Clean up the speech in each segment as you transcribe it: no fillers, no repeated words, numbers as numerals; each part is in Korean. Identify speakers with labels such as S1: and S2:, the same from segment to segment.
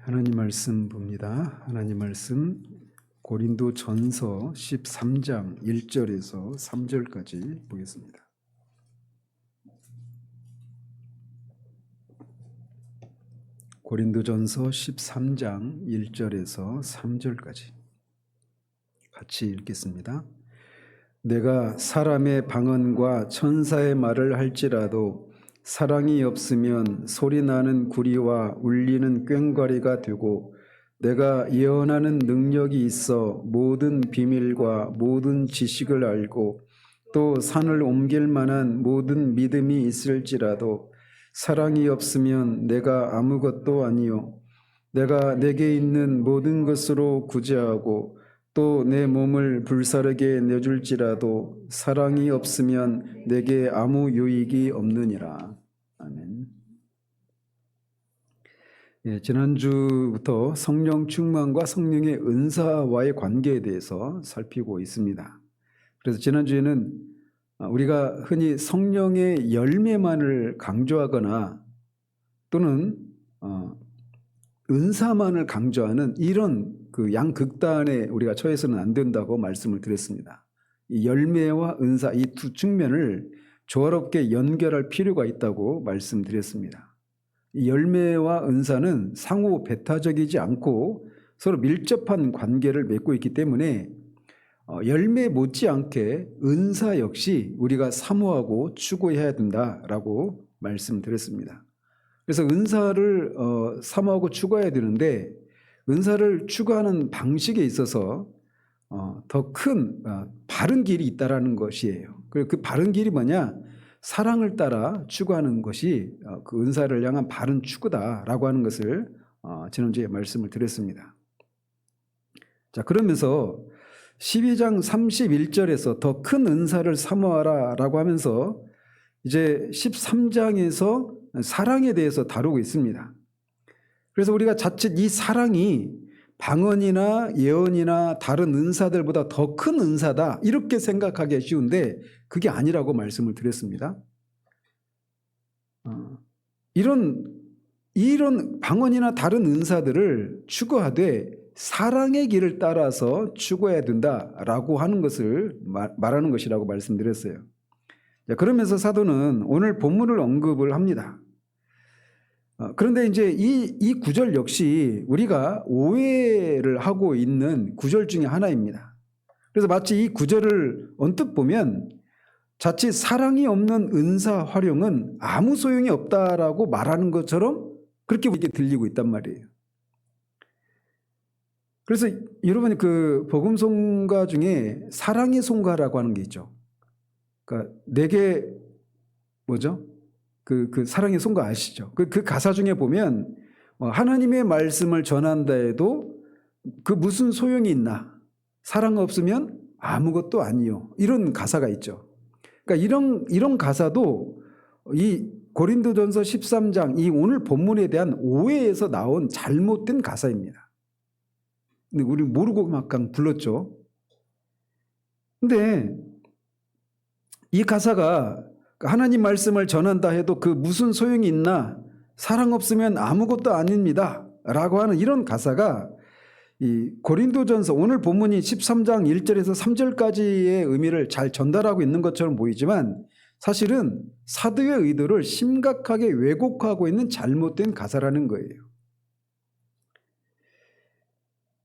S1: 하나님 말씀 봅니다. 하나님 말씀 고린도전서 13장 1절에서 3절까지 보겠습니다. 고린도전서 13장 1절에서 3절까지 같이 읽겠습니다. 내가 사람의 방언과 천사의 말을 할지라도 사랑이 없으면 소리나는 구리와 울리는 꽹과리가 되고, 내가 예언하는 능력이 있어 모든 비밀과 모든 지식을 알고 또 산을 옮길 만한 모든 믿음이 있을지라도 사랑이 없으면 내가 아무것도 아니요, 내가 내게 있는 모든 것으로 구제하고 또 내 몸을 불사르게 내줄지라도 사랑이 없으면 내게 아무 유익이 없느니라. 아멘. 지난주부터 성령 충만과 성령의 은사와의 관계에 대해서 살피고 있습니다. 그래서 지난주에는 우리가 흔히 성령의 열매만을 강조하거나 또는 은사만을 강조하는 이런 그 양극단에 우리가 처해서는 안 된다고 말씀을 드렸습니다. 이 열매와 은사, 이 두 측면을 조화롭게 연결할 필요가 있다고 말씀드렸습니다. 이 열매와 은사는 상호 배타적이지 않고 서로 밀접한 관계를 맺고 있기 때문에 열매 못지않게 은사 역시 우리가 사모하고 추구해야 된다라고 말씀드렸습니다. 그래서 은사를 사모하고 추구해야 되는데, 은사를 추구하는 방식에 있어서 더 큰 바른 길이 있다라는 것이에요. 그리고 그 바른 길이 뭐냐? 사랑을 따라 추구하는 것이 그 은사를 향한 바른 추구다라고 하는 것을 지난주에 말씀을 드렸습니다. 자, 그러면서 12장 31절에서 더 큰 은사를 사모하라라고 하면서 이제 13장에서 사랑에 대해서 다루고 있습니다. 그래서 우리가 자칫 이 사랑이 방언이나 예언이나 다른 은사들보다 더 큰 은사다 이렇게 생각하기 쉬운데 그게 아니라고 말씀을 드렸습니다. 이런 방언이나 다른 은사들을 추구하되 사랑의 길을 따라서 추구해야 된다라고 하는 것을 말하는 것이라고 말씀드렸어요. 그러면서 사도는 오늘 본문을 언급을 합니다. 그런데 이제 이 구절 역시 우리가 오해를 하고 있는 구절 중에 하나입니다. 그래서 마치 이 구절을 언뜻 보면 자칫 사랑이 없는 은사 활용은 아무 소용이 없다라고 말하는 것처럼 그렇게 우리에게 들리고 있단 말이에요. 그래서 여러분이 그 복음송가 중에 사랑의 송가라고 하는 게 있죠. 그러니까 내게 뭐죠? 그 사랑의 송가 아시죠? 그 가사 중에 보면 하나님의 말씀을 전한다 해도 그 무슨 소용이 있나? 사랑 없으면 아무것도 아니요. 이런 가사가 있죠. 그러니까 이런 가사도 이 고린도전서 13장 이 오늘 본문에 대한 오해에서 나온 잘못된 가사입니다. 근데 우리 모르고 막 불렀죠. 근데 이 가사가 하나님 말씀을 전한다 해도 그 무슨 소용이 있나? 사랑 없으면 아무것도 아닙니다 라고 하는 이런 가사가 이 고린도전서 오늘 본문이 13장 1절에서 3절까지의 의미를 잘 전달하고 있는 것처럼 보이지만 사실은 사도의 의도를 심각하게 왜곡하고 있는 잘못된 가사라는 거예요.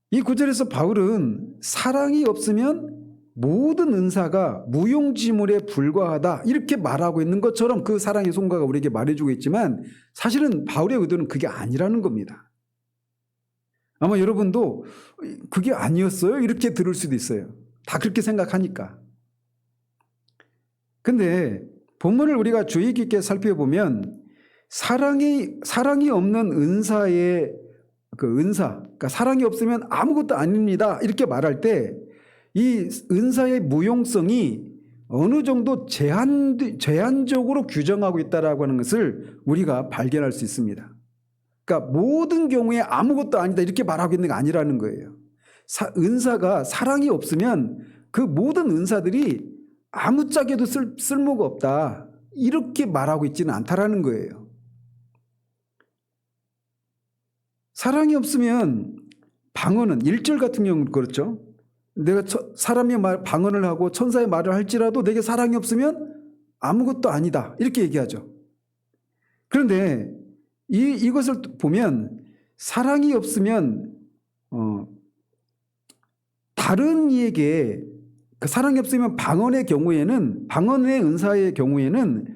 S1: 이 구절에서 바울은 사랑이 없으면 모든 은사가 무용지물에 불과하다 이렇게 말하고 있는 것처럼 그 사랑의 송가가 우리에게 말해주고 있지만 사실은 바울의 의도는 그게 아니라는 겁니다. 아마 여러분도 그게 아니었어요? 이렇게 들을 수도 있어요. 다 그렇게 생각하니까. 근데 본문을 우리가 주의 깊게 살펴보면 사랑이 없는 은사의 그 은사, 그러니까 사랑이 없으면 아무것도 아닙니다 이렇게 말할 때 이 은사의 무용성이 어느 정도 제한적으로 규정하고 있다라고 하는 것을 우리가 발견할 수 있습니다. 그러니까 모든 경우에 아무것도 아니다 이렇게 말하고 있는 게 아니라는 거예요. 은사가 사랑이 없으면 그 모든 은사들이 아무짝에도 쓸모가 없다 이렇게 말하고 있지는 않다라는 거예요. 사랑이 없으면 방언은 1절 같은 경우는 그렇죠. 내가 사람이 방언을 하고 천사의 말을 할지라도 내게 사랑이 없으면 아무것도 아니다 이렇게 얘기하죠. 그런데 이것을 보면 사랑이 없으면 다른 이에게 그 사랑이 없으면 방언의 경우에는 방언의 은사의 경우에는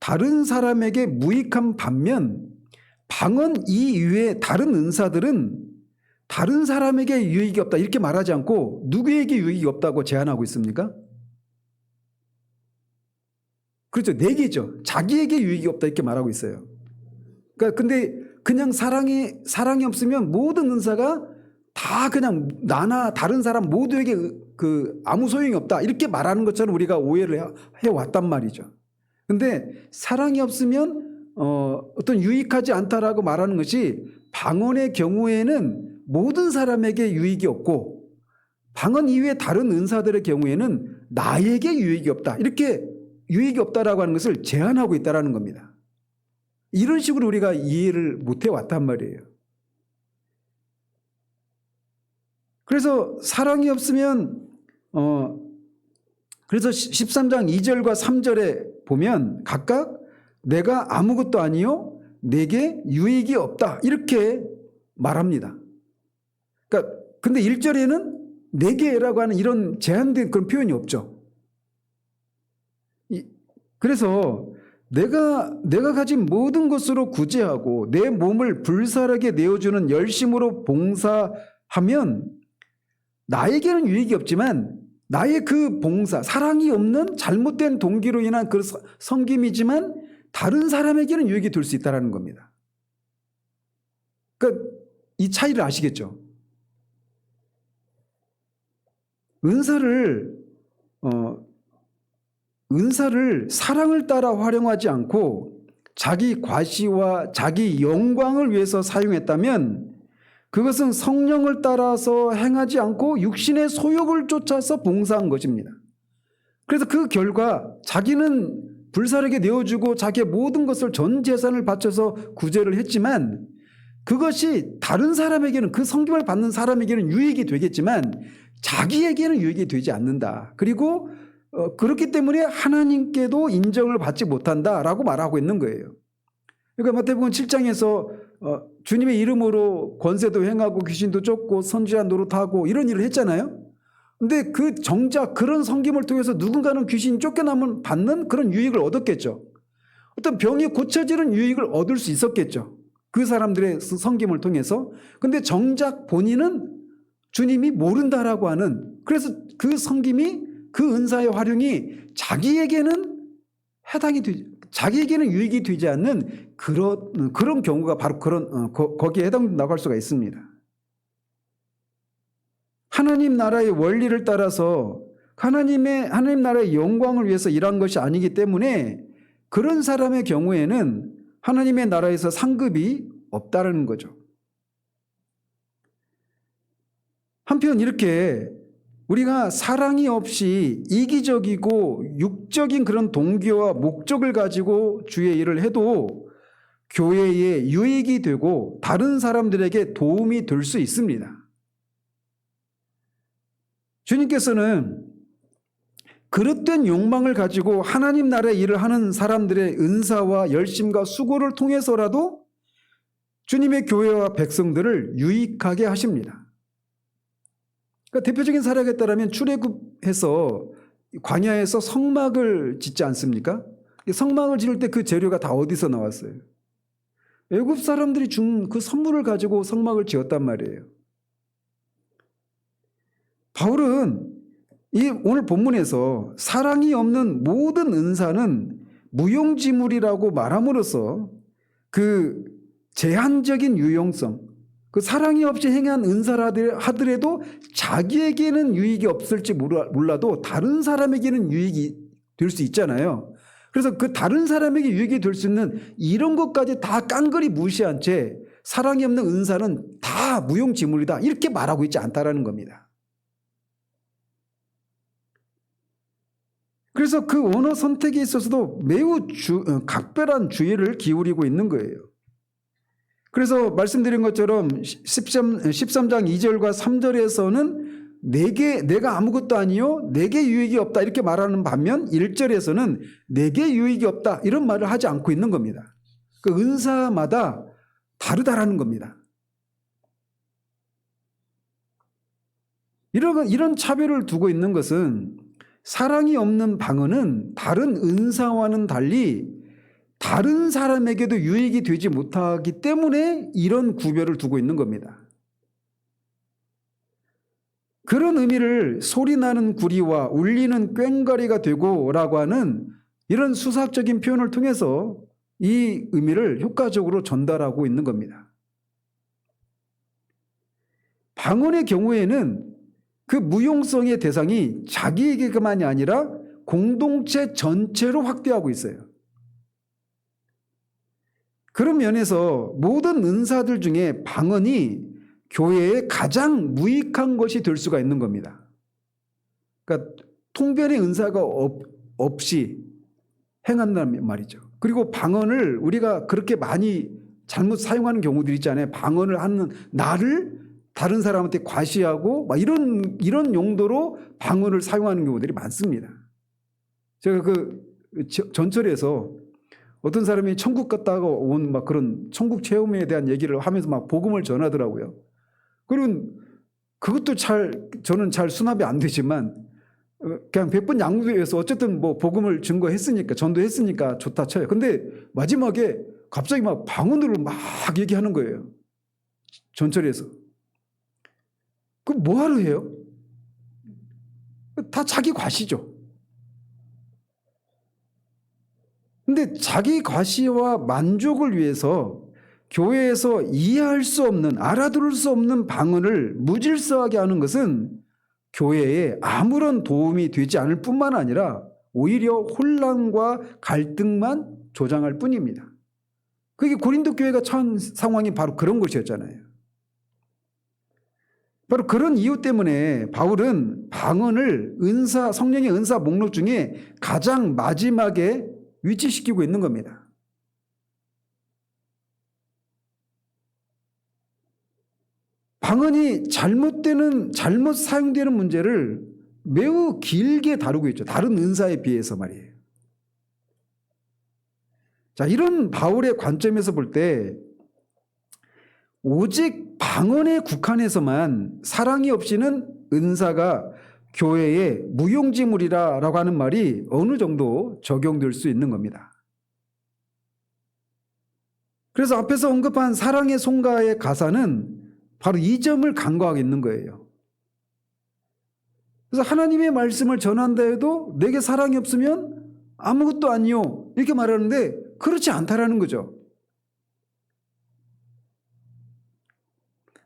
S1: 다른 사람에게 무익한 반면 방언 이외에 다른 은사들은 다른 사람에게 유익이 없다 이렇게 말하지 않고 누구에게 유익이 없다고 제안하고 있습니까? 그렇죠. 네 개죠. 자기에게 유익이 없다 이렇게 말하고 있어요. 그러니까 근데 그냥 사랑이 없으면 모든 은사가 다 그냥 나나 다른 사람 모두에게 아무 소용이 없다 이렇게 말하는 것처럼 우리가 오해를 해왔단 말이죠. 근데 사랑이 없으면 어떤 유익하지 않다라고 말하는 것이 방언의 경우에는 모든 사람에게 유익이 없고 방언 이외의 다른 은사들의 경우에는 나에게 유익이 없다 이렇게 유익이 없다라고 하는 것을 제한하고 있다라는 겁니다. 이런 식으로 우리가 이해를 못 해왔단 말이에요. 그래서 사랑이 없으면 그래서 13장 2절과 3절에 보면 각각 내가 아무것도 아니요 내게 유익이 없다 이렇게 말합니다. 그러니까 근데 1절에는 내게라고 하는 이런 제한된 그런 표현이 없죠. 그래서 내가 가진 모든 것으로 구제하고 내 몸을 불살하게 내어주는 열심으로 봉사하면 나에게는 유익이 없지만 나의 그 봉사, 사랑이 없는 잘못된 동기로 인한 그 섬김이지만 다른 사람에게는 유익이 될 수 있다는 겁니다. 그러니까 이 차이를 아시겠죠? 은사를 사랑을 따라 활용하지 않고 자기 과시와 자기 영광을 위해서 사용했다면 그것은 성령을 따라서 행하지 않고 육신의 소욕을 쫓아서 봉사한 것입니다. 그래서 그 결과 자기는 불살에게 내어주고 자기의 모든 것을 전 재산을 바쳐서 구제를 했지만 그것이 다른 사람에게는 그 섬김을 받는 사람에게는 유익이 되겠지만 자기에게는 유익이 되지 않는다. 그리고 그렇기 때문에 하나님께도 인정을 받지 못한다라고 말하고 있는 거예요. 그러니까 마태복음 7장에서 주님의 이름으로 권세도 행하고 귀신도 쫓고 선지자 노릇하고 이런 일을 했잖아요. 근데 그 정작 그런 섬김을 통해서 누군가는 귀신이 쫓겨나면 받는 그런 유익을 얻었겠죠. 어떤 병이 고쳐지는 유익을 얻을 수 있었겠죠. 그 사람들의 섬김을 통해서. 근데 정작 본인은 주님이 모른다라고 하는, 그래서 그 섬김이 그 은사의 활용이 자기에게는 자기에게는 유익이 되지 않는 그런 경우가 바로 거기에 해당된다고 할 수가 있습니다. 하나님 나라의 원리를 따라서 하나님 나라의 영광을 위해서 일한 것이 아니기 때문에 그런 사람의 경우에는 하나님의 나라에서 상급이 없다는 거죠. 한편 이렇게 우리가 사랑이 없이 이기적이고 육적인 그런 동기와 목적을 가지고 주의 일을 해도 교회에 유익이 되고 다른 사람들에게 도움이 될 수 있습니다. 주님께서는 그릇된 욕망을 가지고 하나님 나라의 일을 하는 사람들의 은사와 열심과 수고를 통해서라도 주님의 교회와 백성들을 유익하게 하십니다. 그러니까 대표적인 사례가 있다면 출애굽해서 광야에서 성막을 짓지 않습니까? 성막을 지을 때 그 재료가 다 어디서 나왔어요? 애굽 사람들이 준 그 선물을 가지고 성막을 지었단 말이에요. 바울은 오늘 본문에서 사랑이 없는 모든 은사는 무용지물이라고 말함으로써 그 제한적인 유용성, 그 사랑이 없이 행한 은사라 하더라도 자기에게는 유익이 없을지 몰라도 다른 사람에게는 유익이 될 수 있잖아요. 그래서 그 다른 사람에게 유익이 될 수 있는 이런 것까지 다 깡그리 무시한 채 사랑이 없는 은사는 다 무용지물이다 이렇게 말하고 있지 않다라는 겁니다. 그래서 그 언어 선택에 있어서도 매우 각별한 주의를 기울이고 있는 거예요. 그래서 말씀드린 것처럼 13장 2절과 3절에서는 내가 아무것도 아니요 내게 유익이 없다 이렇게 말하는 반면 1절에서는 내게 유익이 없다 이런 말을 하지 않고 있는 겁니다. 그 은사마다 다르다라는 겁니다. 이런 차별을 두고 있는 것은 사랑이 없는 방언은 다른 은사와는 달리 다른 사람에게도 유익이 되지 못하기 때문에 이런 구별을 두고 있는 겁니다. 그런 의미를 소리나는 구리와 울리는 꽹과리가 되고라고 하는 이런 수사적인 표현을 통해서 이 의미를 효과적으로 전달하고 있는 겁니다. 방언의 경우에는 그 무용성의 대상이 자기에게만이 아니라 공동체 전체로 확대하고 있어요. 그런 면에서 모든 은사들 중에 방언이 교회에 가장 무익한 것이 될 수가 있는 겁니다. 그러니까 통변의 은사가 없이 행한다는 말이죠. 그리고 방언을 우리가 그렇게 많이 잘못 사용하는 경우들이 있잖아요. 방언을 하는 나를 다른 사람한테 과시하고 막 이런 용도로 방언을 사용하는 경우들이 많습니다. 제가 그 전철에서 어떤 사람이 천국 갔다가 온 막 그런 천국 체험에 대한 얘기를 하면서 막 복음을 전하더라고요. 그리고 그것도 저는 잘 수납이 안 되지만 그냥 100번 양보해서 어쨌든 뭐 복음을 증거했으니까 전도했으니까 좋다 쳐요. 근데 마지막에 갑자기 막 방언으로 막 얘기하는 거예요. 전철에서. 그 뭐하러 해요? 다 자기 과시죠. 근데 자기 과시와 만족을 위해서 교회에서 이해할 수 없는, 알아들을 수 없는 방언을 무질서하게 하는 것은 교회에 아무런 도움이 되지 않을 뿐만 아니라 오히려 혼란과 갈등만 조장할 뿐입니다. 그게 고린도 교회가 처한 상황이 바로 그런 것이었잖아요. 바로 그런 이유 때문에 바울은 방언을 성령의 은사 목록 중에 가장 마지막에 위치시키고 있는 겁니다. 방언이 잘못 사용되는 문제를 매우 길게 다루고 있죠. 다른 은사에 비해서 말이에요. 자, 이런 바울의 관점에서 볼 때 오직 방언에 국한해서만 사랑이 없이는 은사가 교회의 무용지물이라고 하는 말이 어느 정도 적용될 수 있는 겁니다. 그래서 앞에서 언급한 사랑의 송가의 가사는 바로 이 점을 간과하고 있는 거예요. 그래서 하나님의 말씀을 전한다 해도 내게 사랑이 없으면 아무것도 아니요 이렇게 말하는데 그렇지 않다라는 거죠.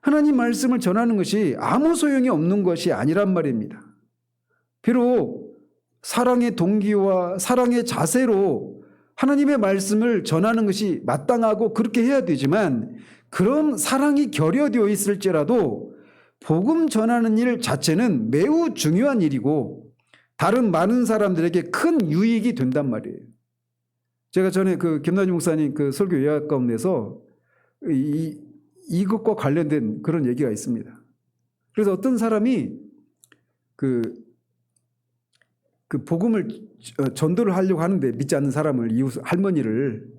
S1: 하나님 말씀을 전하는 것이 아무 소용이 없는 것이 아니란 말입니다. 비록 사랑의 동기와 사랑의 자세로 하나님의 말씀을 전하는 것이 마땅하고 그렇게 해야 되지만 그런 사랑이 결여되어 있을지라도 복음 전하는 일 자체는 매우 중요한 일이고 다른 많은 사람들에게 큰 유익이 된단 말이에요. 제가 전에 그 김남주 목사님 그 설교 요약 가운데서 이것과 관련된 그런 얘기가 있습니다. 그래서 어떤 사람이 그 복음을 전도를 하려고 하는데 믿지 않는 사람을 이웃 할머니를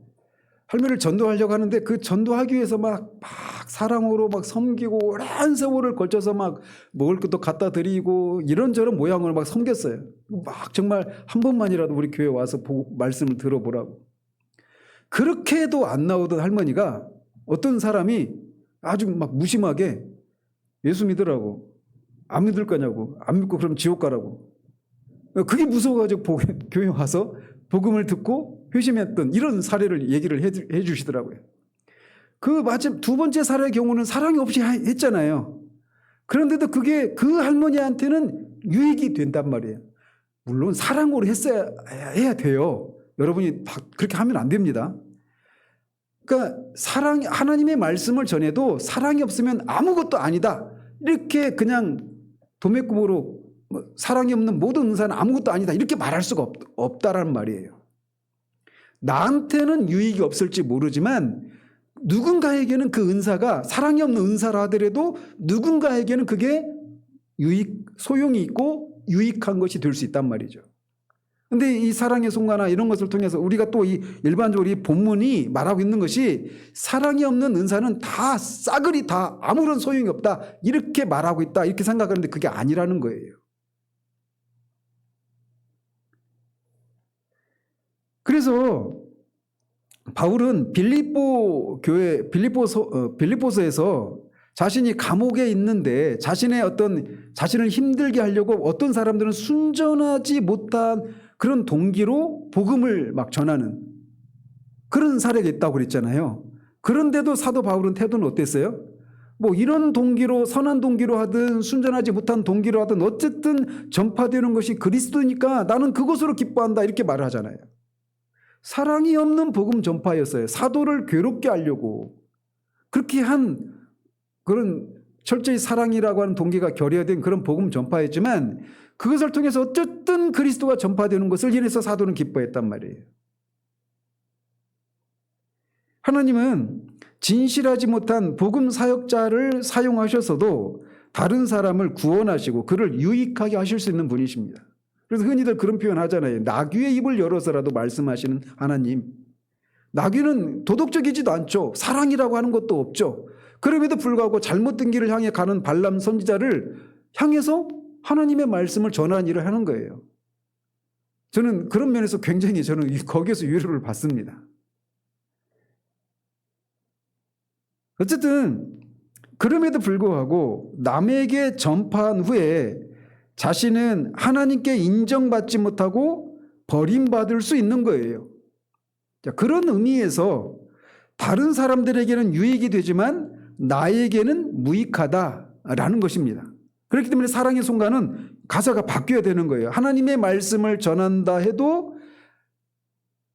S1: 전도하려고 하는데 그 전도하기 위해서 막 사랑으로 막 섬기고 오랜 세월을 걸쳐서 막 먹을 것도 갖다 드리고 이런저런 모양으로 막 섬겼어요. 막 정말 한 번만이라도 우리 교회 와서 말씀을 들어보라고. 그렇게 해도 안 나오던 할머니가 어떤 사람이 아주 막 무심하게 예수 믿으라고. 안 믿을 거냐고. 안 믿고 그럼 지옥 가라고. 그게 무서워가지고 교회 와서 복음을 듣고 회심했던 이런 사례를 얘기를 해 주시더라고요. 그 마침 두 번째 사례의 경우는 사랑이 없이 했잖아요. 그런데도 그게 그 할머니한테는 유익이 된단 말이에요. 물론 사랑으로 해야 돼요. 여러분이 그렇게 하면 안 됩니다. 그러니까 하나님의 말씀을 전해도 사랑이 없으면 아무것도 아니다. 이렇게 그냥 도매구보로 사랑이 없는 모든 은사는 아무것도 아니다. 이렇게 말할 수가 없다라는 말이에요. 나한테는 유익이 없을지 모르지만 누군가에게는 그 은사가 사랑이 없는 은사라 하더라도 누군가에게는 그게 소용이 있고 유익한 것이 될 수 있단 말이죠. 근데 이 사랑의 송가나 이런 것을 통해서 우리가 또 이 일반적으로 이 본문이 말하고 있는 것이 사랑이 없는 은사는 다 싸그리 다 아무런 소용이 없다 이렇게 말하고 있다 이렇게 생각하는데 그게 아니라는 거예요. 그래서 바울은 빌립보서에서 자신이 감옥에 있는데 자신을 힘들게 하려고 어떤 사람들은 순전하지 못한 그런 동기로 복음을 막 전하는 그런 사례가 있다고 그랬잖아요. 그런데도 사도 바울은 태도는 어땠어요? 뭐 이런 동기로 선한 동기로 하든 순전하지 못한 동기로 하든 어쨌든 전파되는 것이 그리스도니까 나는 그것으로 기뻐한다 이렇게 말을 하잖아요. 사랑이 없는 복음 전파였어요. 사도를 괴롭게 하려고 그렇게 한 그런 철저히 사랑이라고 하는 동기가 결여된 그런 복음 전파였지만 그것을 통해서 어쨌든 그리스도가 전파되는 것을 인해서 사도는 기뻐했단 말이에요. 하나님은 진실하지 못한 복음 사역자를 사용하셔서도 다른 사람을 구원하시고 그를 유익하게 하실 수 있는 분이십니다. 그래서 흔히들 그런 표현 하잖아요. 나귀의 입을 열어서라도 말씀하시는 하나님. 나귀는 도덕적이지도 않죠. 사랑이라고 하는 것도 없죠. 그럼에도 불구하고 잘못된 길을 향해 가는 발람 선지자를 향해서 하나님의 말씀을 전하는 일을 하는 거예요. 저는 그런 면에서 굉장히 거기에서 위로를 받습니다. 어쨌든 그럼에도 불구하고 남에게 전파한 후에 자신은 하나님께 인정받지 못하고 버림받을 수 있는 거예요. 자, 그런 의미에서 다른 사람들에게는 유익이 되지만 나에게는 무익하다라는 것입니다. 그렇기 때문에 사랑의 송가는 가사가 바뀌어야 되는 거예요. 하나님의 말씀을 전한다 해도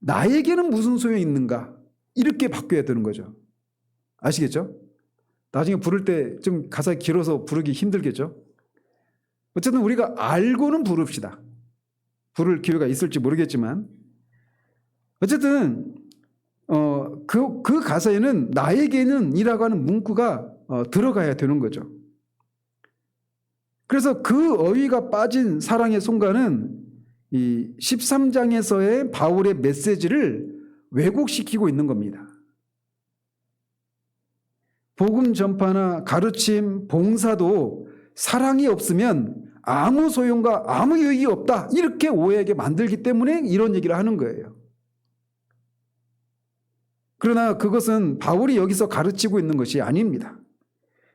S1: 나에게는 무슨 소용이 있는가 이렇게 바뀌어야 되는 거죠. 아시겠죠? 나중에 부를 때 좀 가사가 길어서 부르기 힘들겠죠? 어쨌든 우리가 알고는 부릅시다. 부를 기회가 있을지 모르겠지만 어쨌든 그 가사에는 나에게는 이라고 하는 문구가 들어가야 되는 거죠. 그래서 그 어휘가 빠진 사랑의 송가는 이 13장에서의 바울의 메시지를 왜곡시키고 있는 겁니다. 복음 전파나 가르침, 봉사도 사랑이 없으면 아무 소용과 아무 유익이 없다 이렇게 오해하게 만들기 때문에 이런 얘기를 하는 거예요. 그러나 그것은 바울이 여기서 가르치고 있는 것이 아닙니다.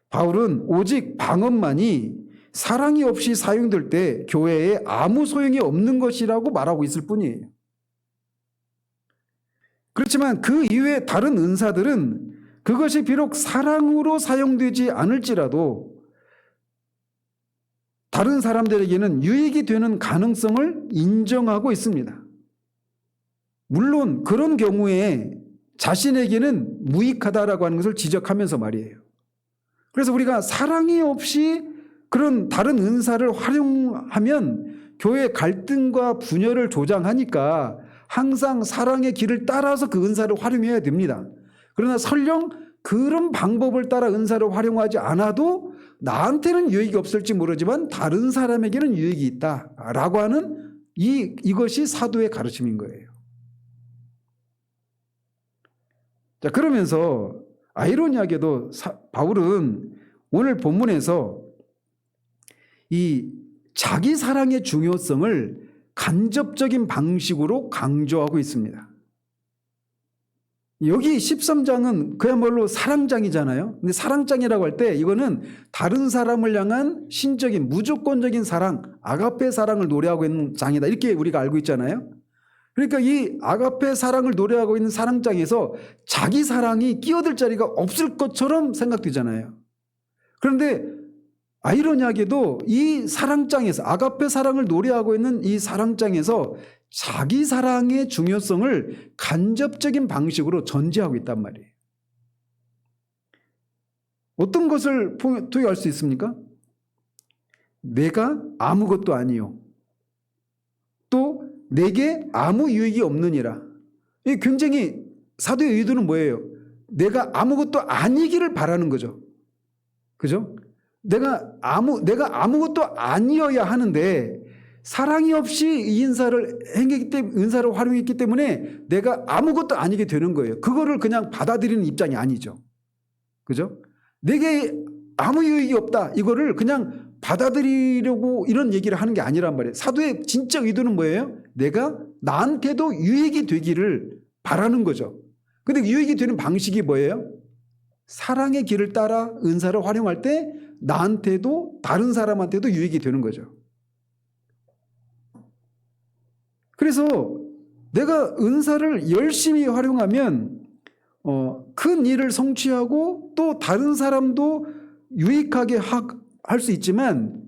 S1: 바울은 오직 방언만이 사랑이 없이 사용될 때 교회에 아무 소용이 없는 것이라고 말하고 있을 뿐이에요. 그렇지만 그 이외의 다른 은사들은 그것이 비록 사랑으로 사용되지 않을지라도 다른 사람들에게는 유익이 되는 가능성을 인정하고 있습니다. 물론 그런 경우에 자신에게는 무익하다라고 하는 것을 지적하면서 말이에요. 그래서 우리가 사랑이 없이 그런 다른 은사를 활용하면 교회 갈등과 분열을 조장하니까 항상 사랑의 길을 따라서 그 은사를 활용해야 됩니다. 그러나 설령 그런 방법을 따라 은사를 활용하지 않아도 나한테는 유익이 없을지 모르지만 다른 사람에게는 유익이 있다라고 하는 이것이 사도의 가르침인 거예요. 자, 그러면서 아이러니하게도 바울은 오늘 본문에서 이 자기 사랑의 중요성을 간접적인 방식으로 강조하고 있습니다. 여기 13장은 그야말로 사랑장이잖아요. 근데 사랑장이라고 할 때 이거는 다른 사람을 향한 신적인 무조건적인 사랑, 아가페 사랑을 노래하고 있는 장이다. 이렇게 우리가 알고 있잖아요. 그러니까 이 아가페 사랑을 노래하고 있는 사랑장에서 자기 사랑이 끼어들 자리가 없을 것처럼 생각되잖아요. 그런데 아이러니하게도 이 사랑장에서 아가페 사랑을 노래하고 있는 이 사랑장에서 자기 사랑의 중요성을 간접적인 방식으로 전제하고 있단 말이에요. 어떤 것을 토의할 수 있습니까? 내가 아무것도 아니요. 또 내게 아무 유익이 없느니라. 이 굉장히 사도의 의도는 뭐예요? 내가 아무것도 아니기를 바라는 거죠. 그죠? 내가 아무것도 아니어야 하는데 사랑이 없이 이 은사를 은사를 활용했기 때문에 내가 아무것도 아니게 되는 거예요. 그거를 그냥 받아들이는 입장이 아니죠. 그죠? 내게 아무 유익이 없다. 이거를 그냥 받아들이려고 이런 얘기를 하는 게 아니란 말이에요. 사도의 진짜 의도는 뭐예요? 내가 나한테도 유익이 되기를 바라는 거죠. 근데 유익이 되는 방식이 뭐예요? 사랑의 길을 따라 은사를 활용할 때 나한테도 다른 사람한테도 유익이 되는 거죠. 그래서 내가 은사를 열심히 활용하면 큰 일을 성취하고 또 다른 사람도 유익하게 할 수 있지만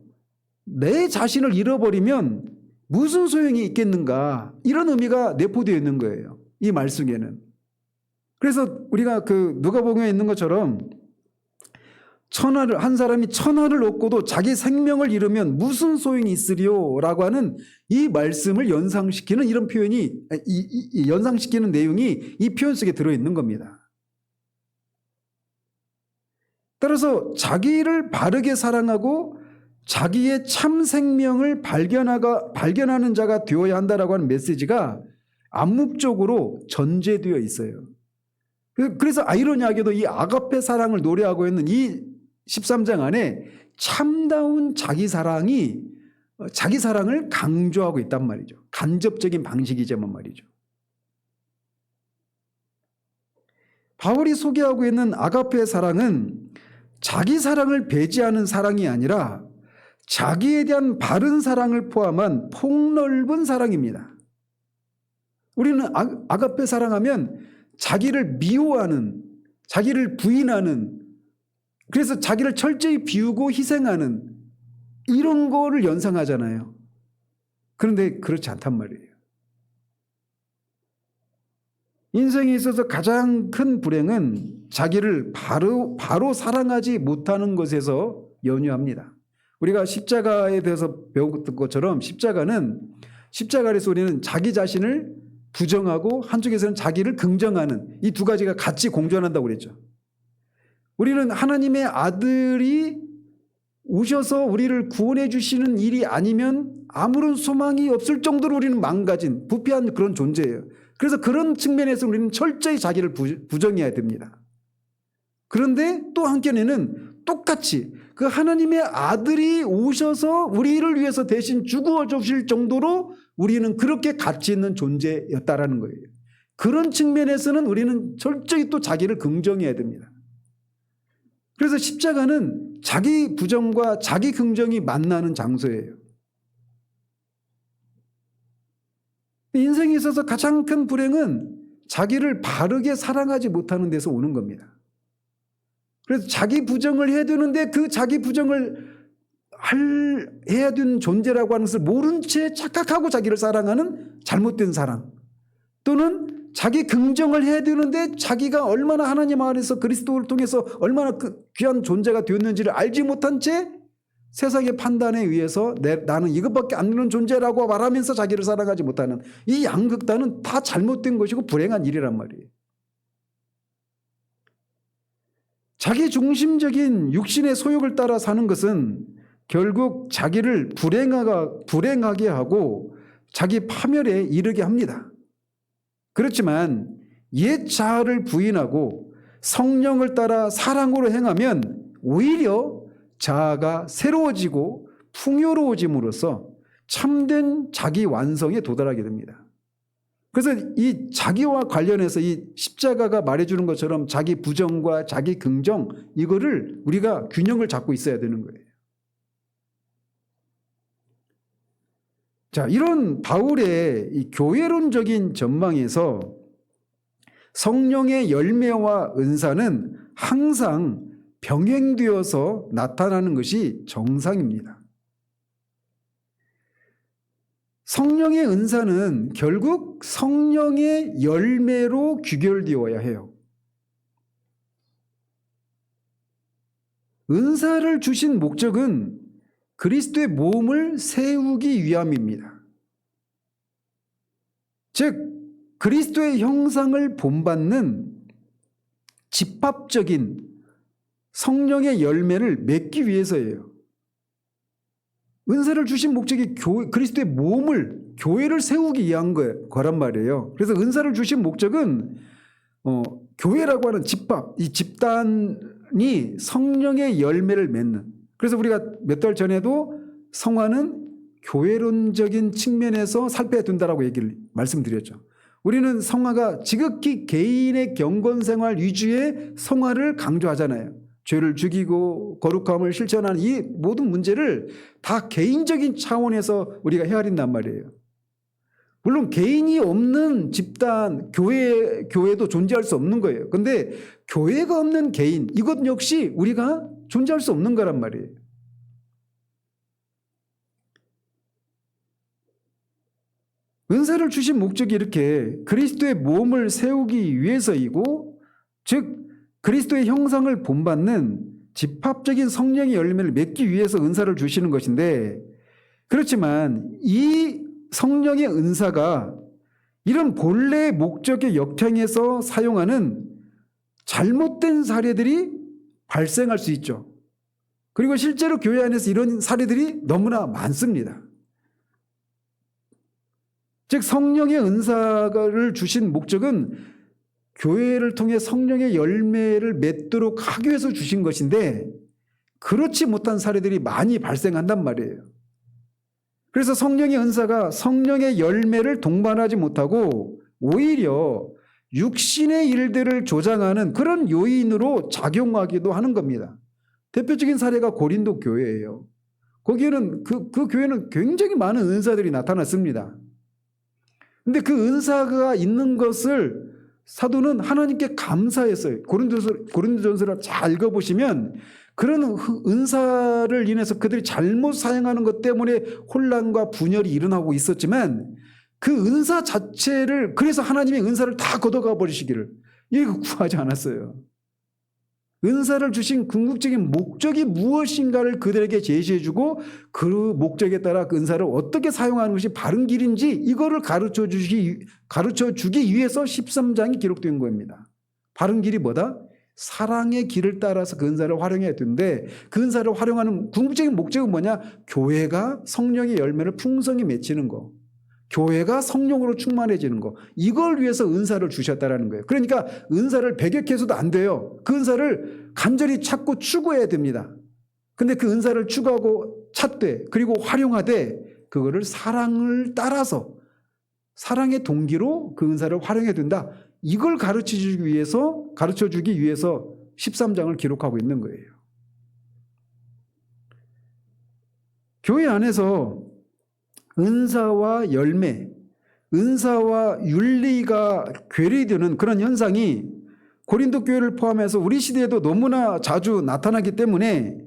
S1: 내 자신을 잃어버리면 무슨 소용이 있겠는가, 이런 의미가 내포되어 있는 거예요, 이 말씀에는. 그래서 우리가 그 누가복음에 있는 것처럼 한 사람이 천하를 얻고도 자기 생명을 잃으면 무슨 소용이 있으리요라고 하는 이 말씀을 연상시키는 이런 표현이 연상시키는 내용이 이 표현 속에 들어있는 겁니다. 따라서 자기를 바르게 사랑하고 자기의 참 생명을 발견하는 자가 되어야 한다라고 하는 메시지가 암묵적으로 전제되어 있어요. 그래서 아이러니하게도 이 아가페 사랑을 노래하고 있는 이 13장 안에 참다운 자기 사랑을 강조하고 있단 말이죠. 간접적인 방식이지만 말이죠. 바울이 소개하고 있는 아가페 사랑은 자기 사랑을 배제하는 사랑이 아니라 자기에 대한 바른 사랑을 포함한 폭넓은 사랑입니다. 우리는 아가페 사랑하면 자기를 미워하는, 자기를 부인하는, 그래서 자기를 철저히 비우고 희생하는 이런 거를 연상하잖아요. 그런데 그렇지 않단 말이에요. 인생에 있어서 가장 큰 불행은 자기를 바로 사랑하지 못하는 것에서 연유합니다. 우리가 십자가에 대해서 배웠던 것처럼 십자가 아래서 우리는 자기 자신을 부정하고 한쪽에서는 자기를 긍정하는 이 두 가지가 같이 공존한다고 그랬죠. 우리는 하나님의 아들이 오셔서 우리를 구원해 주시는 일이 아니면 아무런 소망이 없을 정도로 우리는 망가진 부패한 그런 존재예요. 그래서 그런 측면에서 우리는 철저히 자기를 부정해야 됩니다. 그런데 또 한켠에는 똑같이 그 하나님의 아들이 오셔서 우리를 위해서 대신 죽어 주실 정도로 우리는 그렇게 가치 있는 존재였다라는 거예요. 그런 측면에서는 우리는 철저히 또 자기를 긍정해야 됩니다. 그래서 십자가는 자기 부정과 자기 긍정이 만나는 장소예요. 인생에 있어서 가장 큰 불행은 자기를 바르게 사랑하지 못하는 데서 오는 겁니다. 그래서 자기 부정을 해야 되는데 그 자기 부정을 해야 되는 존재라고 하는 것을 모른 채 착각하고 자기를 사랑하는 잘못된 사랑, 또는 자기 긍정을 해야 되는데 자기가 얼마나 하나님 안에서 그리스도를 통해서 얼마나 귀한 존재가 되었는지를 알지 못한 채 세상의 판단에 의해서 나는 이것밖에 안 되는 존재라고 말하면서 자기를 사랑하지 못하는 이 양극단은 다 잘못된 것이고 불행한 일이란 말이에요. 자기 중심적인 육신의 소욕을 따라 사는 것은 결국 자기를 불행하게 하고 자기 파멸에 이르게 합니다. 그렇지만 옛 자아를 부인하고 성령을 따라 사랑으로 행하면 오히려 자아가 새로워지고 풍요로워짐으로써 참된 자기 완성에 도달하게 됩니다. 그래서 이 자기와 관련해서 이 십자가가 말해주는 것처럼 자기 부정과 자기 긍정, 이거를 우리가 균형을 잡고 있어야 되는 거예요. 자, 이런 바울의 이 교회론적인 전망에서 성령의 열매와 은사는 항상 병행되어서 나타나는 것이 정상입니다. 성령의 은사는 결국 성령의 열매로 귀결되어야 해요. 은사를 주신 목적은 그리스도의 몸을 세우기 위함입니다. 즉 그리스도의 형상을 본받는 집합적인 성령의 열매를 맺기 위해서예요. 은사를 주신 목적이 그리스도의 몸을, 교회를 세우기 위한 거란 말이에요. 그래서 은사를 주신 목적은 교회라고 하는 집합, 이 집단이 성령의 열매를 맺는. 그래서 우리가 몇 달 전에도 성화는 교회론적인 측면에서 살펴야 된다라고 말씀드렸죠. 우리는 성화가 지극히 개인의 경건생활 위주의 성화를 강조하잖아요. 죄를 죽이고 거룩함을 실천하는 이 모든 문제를 다 개인적인 차원에서 우리가 헤아린단 말이에요. 물론 개인이 없는 집단, 교회도 존재할 수 없는 거예요. 그런데 교회가 없는 개인, 이것 역시 우리가 존재할 수 없는 거란 말이에요. 은사를 주신 목적이 이렇게 그리스도의 몸을 세우기 위해서이고, 즉 그리스도의 형상을 본받는 집합적인 성령의 열매를 맺기 위해서 은사를 주시는 것인데, 그렇지만 이 성령의 은사가 이런 본래의 목적의 역행에서 사용하는 잘못된 사례들이 발생할 수 있죠. 그리고 실제로 교회 안에서 이런 사례들이 너무나 많습니다. 즉 성령의 은사를 주신 목적은 교회를 통해 성령의 열매를 맺도록 하기 위해서 주신 것인데, 그렇지 못한 사례들이 많이 발생한단 말이에요. 그래서 성령의 은사가 성령의 열매를 동반하지 못하고 오히려 육신의 일들을 조장하는 그런 요인으로 작용하기도 하는 겁니다. 대표적인 사례가 고린도 교회예요. 거기에는 그 교회는 굉장히 많은 은사들이 나타났습니다. 근데 그 은사가 있는 것을 사도는 하나님께 감사했어요. 고린도전서를 잘 읽어보시면 그런 은사를 인해서 그들이 잘못 사용하는 것 때문에 혼란과 분열이 일어나고 있었지만, 그 은사 자체를, 그래서 하나님의 은사를 다 걷어가 버리시기를 이거 구하지 않았어요. 은사를 주신 궁극적인 목적이 무엇인가를 그들에게 제시해주고, 그 목적에 따라 그 은사를 어떻게 사용하는 것이 바른 길인지 이거를 가르쳐 주기 위해서 13장이 기록된 겁니다. 바른 길이 뭐다? 사랑의 길을 따라서 그 은사를 활용해야 되는데, 그 은사를 활용하는 궁극적인 목적은 뭐냐? 교회가 성령의 열매를 풍성히 맺히는 거, 교회가 성령으로 충만해지는 거, 이걸 위해서 은사를 주셨다라는 거예요. 그러니까 은사를 배격해서도 안 돼요. 그 은사를 간절히 찾고 추구해야 됩니다. 근데 그 은사를 추구하고 찾되, 그리고 활용하되, 그거를 사랑을 따라서, 사랑의 동기로 그 은사를 활용해야 된다. 이걸 가르쳐 주기 위해서 13장을 기록하고 있는 거예요. 교회 안에서 은사와 열매, 은사와 윤리가 괴리되는 그런 현상이 고린도 교회를 포함해서 우리 시대에도 너무나 자주 나타나기 때문에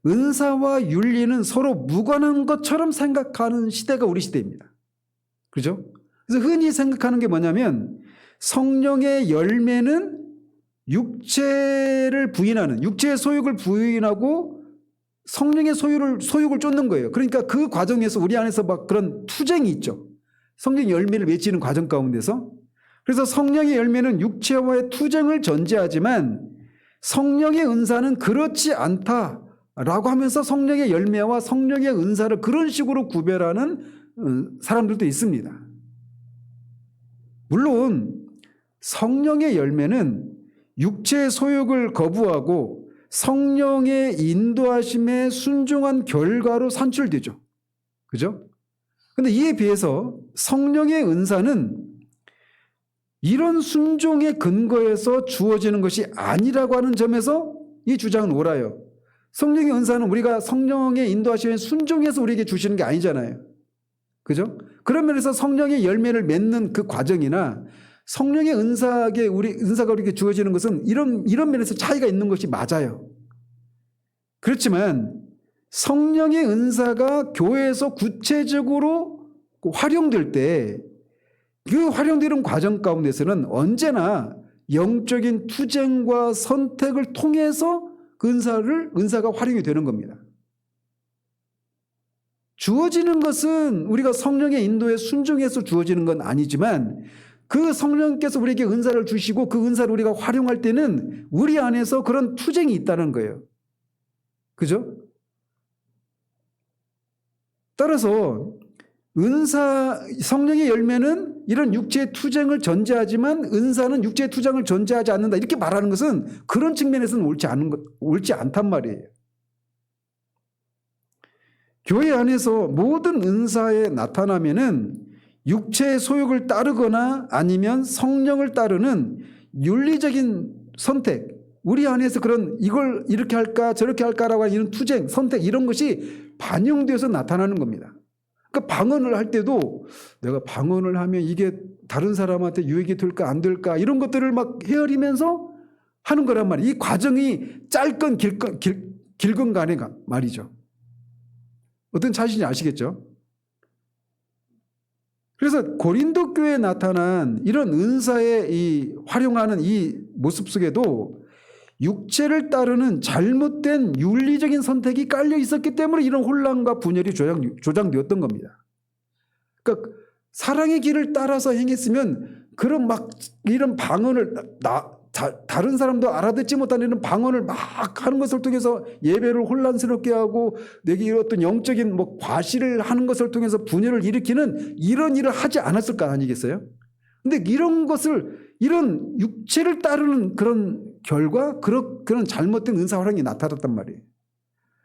S1: 은사와 윤리는 서로 무관한 것처럼 생각하는 시대가 우리 시대입니다. 그죠? 그래서 흔히 생각하는 게 뭐냐면, 성령의 열매는 육체의 소욕을 부인하고 성령의 소욕을 쫓는 거예요. 그러니까 그 과정에서 우리 안에서 막 그런 투쟁이 있죠. 성령의 열매를 맺히는 과정 가운데서. 그래서 성령의 열매는 육체와의 투쟁을 전제하지만 성령의 은사는 그렇지 않다라고 하면서 성령의 열매와 성령의 은사를 그런 식으로 구별하는 사람들도 있습니다. 물론 성령의 열매는 육체의 소욕을 거부하고 성령의 인도하심에 순종한 결과로 산출되죠. 그죠? 근데 이에 비해서 성령의 은사는 이런 순종의 근거에서 주어지는 것이 아니라고 하는 점에서 이 주장은 옳아요. 성령의 은사는 우리가 성령의 인도하심에 순종해서 우리에게 주시는 게 아니잖아요. 그죠? 그런 면에서 성령의 열매를 맺는 그 과정이나 성령의 은사가 우리에게 주어지는 것은 이런 면에서 차이가 있는 것이 맞아요. 그렇지만 성령의 은사가 교회에서 구체적으로 활용될 때, 그 활용되는 과정 가운데서는 언제나 영적인 투쟁과 선택을 통해서 그 은사가 활용이 되는 겁니다. 주어지는 것은 우리가 성령의 인도에 순종해서 주어지는 건 아니지만, 그 성령께서 우리에게 은사를 주시고 그 은사를 우리가 활용할 때는 우리 안에서 그런 투쟁이 있다는 거예요. 그죠? 따라서 성령의 열매는 이런 육체의 투쟁을 전제하지만 은사는 육체의 투쟁을 전제하지 않는다. 이렇게 말하는 것은 그런 측면에서는 옳지 않단 말이에요. 교회 안에서 모든 은사에 나타나면은 육체의 소욕을 따르거나 아니면 성령을 따르는 윤리적인 선택, 우리 안에서 그런 이걸 이렇게 할까 저렇게 할까라고 하는 이런 투쟁, 선택 이런 것이 반영되어서 나타나는 겁니다. 그러니까 방언을 할 때도 내가 방언을 하면 이게 다른 사람한테 유익이 될까 안 될까 이런 것들을 막 헤아리면서 하는 거란 말이에요. 이 과정이 짧건 길건 간에 말이죠. 어떤 자신이 아시겠죠? 그래서 고린도 교회에 나타난 이런 은사의 이 활용하는 이 모습 속에도 육체를 따르는 잘못된 윤리적인 선택이 깔려 있었기 때문에 이런 혼란과 분열이 조장되었던 겁니다. 그러니까 사랑의 길을 따라서 행했으면 그런 막 이런 방언을 다른 사람도 알아듣지 못하는 이런 방언을 막 하는 것을 통해서 예배를 혼란스럽게 하고 내게 어떤 영적인 뭐 과시를 하는 것을 통해서 분열을 일으키는 이런 일을 하지 않았을 거 아니겠어요? 근데 이런 것을 이런 육체를 따르는 그런 결과 그런 잘못된 은사 활용이 나타났단 말이에요.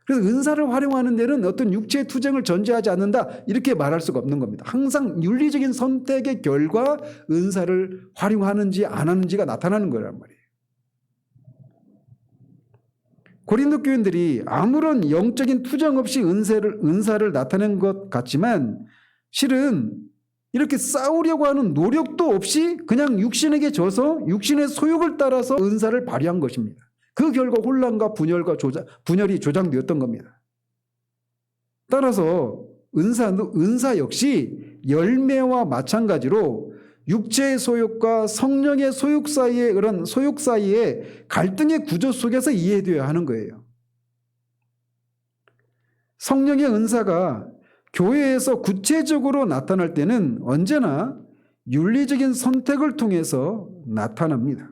S1: 그래서 은사를 활용하는 데는 어떤 육체의 투쟁을 전제하지 않는다 이렇게 말할 수가 없는 겁니다. 항상 윤리적인 선택의 결과 은사를 활용하는지 안 하는지가 나타나는 거란 말이에요. 고린도 교인들이 아무런 영적인 투쟁 없이 은사를 나타낸 것 같지만 실은 이렇게 싸우려고 하는 노력도 없이 그냥 육신에게 져서 육신의 소욕을 따라서 은사를 발휘한 것입니다. 그 결과 혼란과 분열이 조장되었던 겁니다. 따라서 은사 역시 열매와 마찬가지로 육체의 소욕과 성령의 소욕 사이의 그런 소욕 사이의 갈등의 구조 속에서 이해되어야 하는 거예요. 성령의 은사가 교회에서 구체적으로 나타날 때는 언제나 윤리적인 선택을 통해서 나타납니다.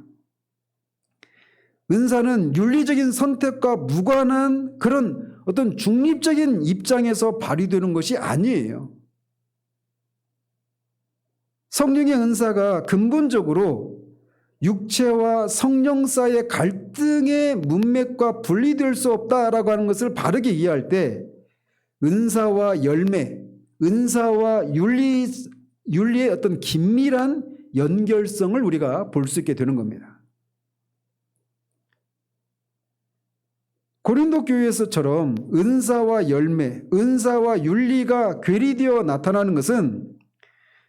S1: 은사는 윤리적인 선택과 무관한 그런 어떤 중립적인 입장에서 발휘되는 것이 아니에요. 성령의 은사가 근본적으로 육체와 성령 사이의 갈등의 문맥과 분리될 수 없다라고 하는 것을 바르게 이해할 때 은사와 열매, 은사와 윤리의 어떤 긴밀한 연결성을 우리가 볼 수 있게 되는 겁니다. 고린도 교회에서처럼 은사와 열매, 은사와 윤리가 괴리되어 나타나는 것은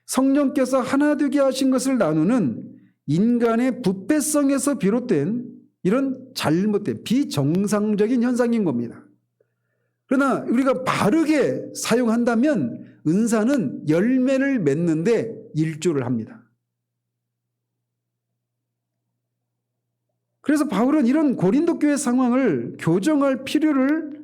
S1: 성령께서 하나 되게 하신 것을 나누는 인간의 부패성에서 비롯된 이런 잘못된 비정상적인 현상인 겁니다. 그러나 우리가 바르게 사용한다면 은사는 열매를 맺는데 일조를 합니다. 그래서 바울은 이런 고린도 교회 상황을 교정할 필요를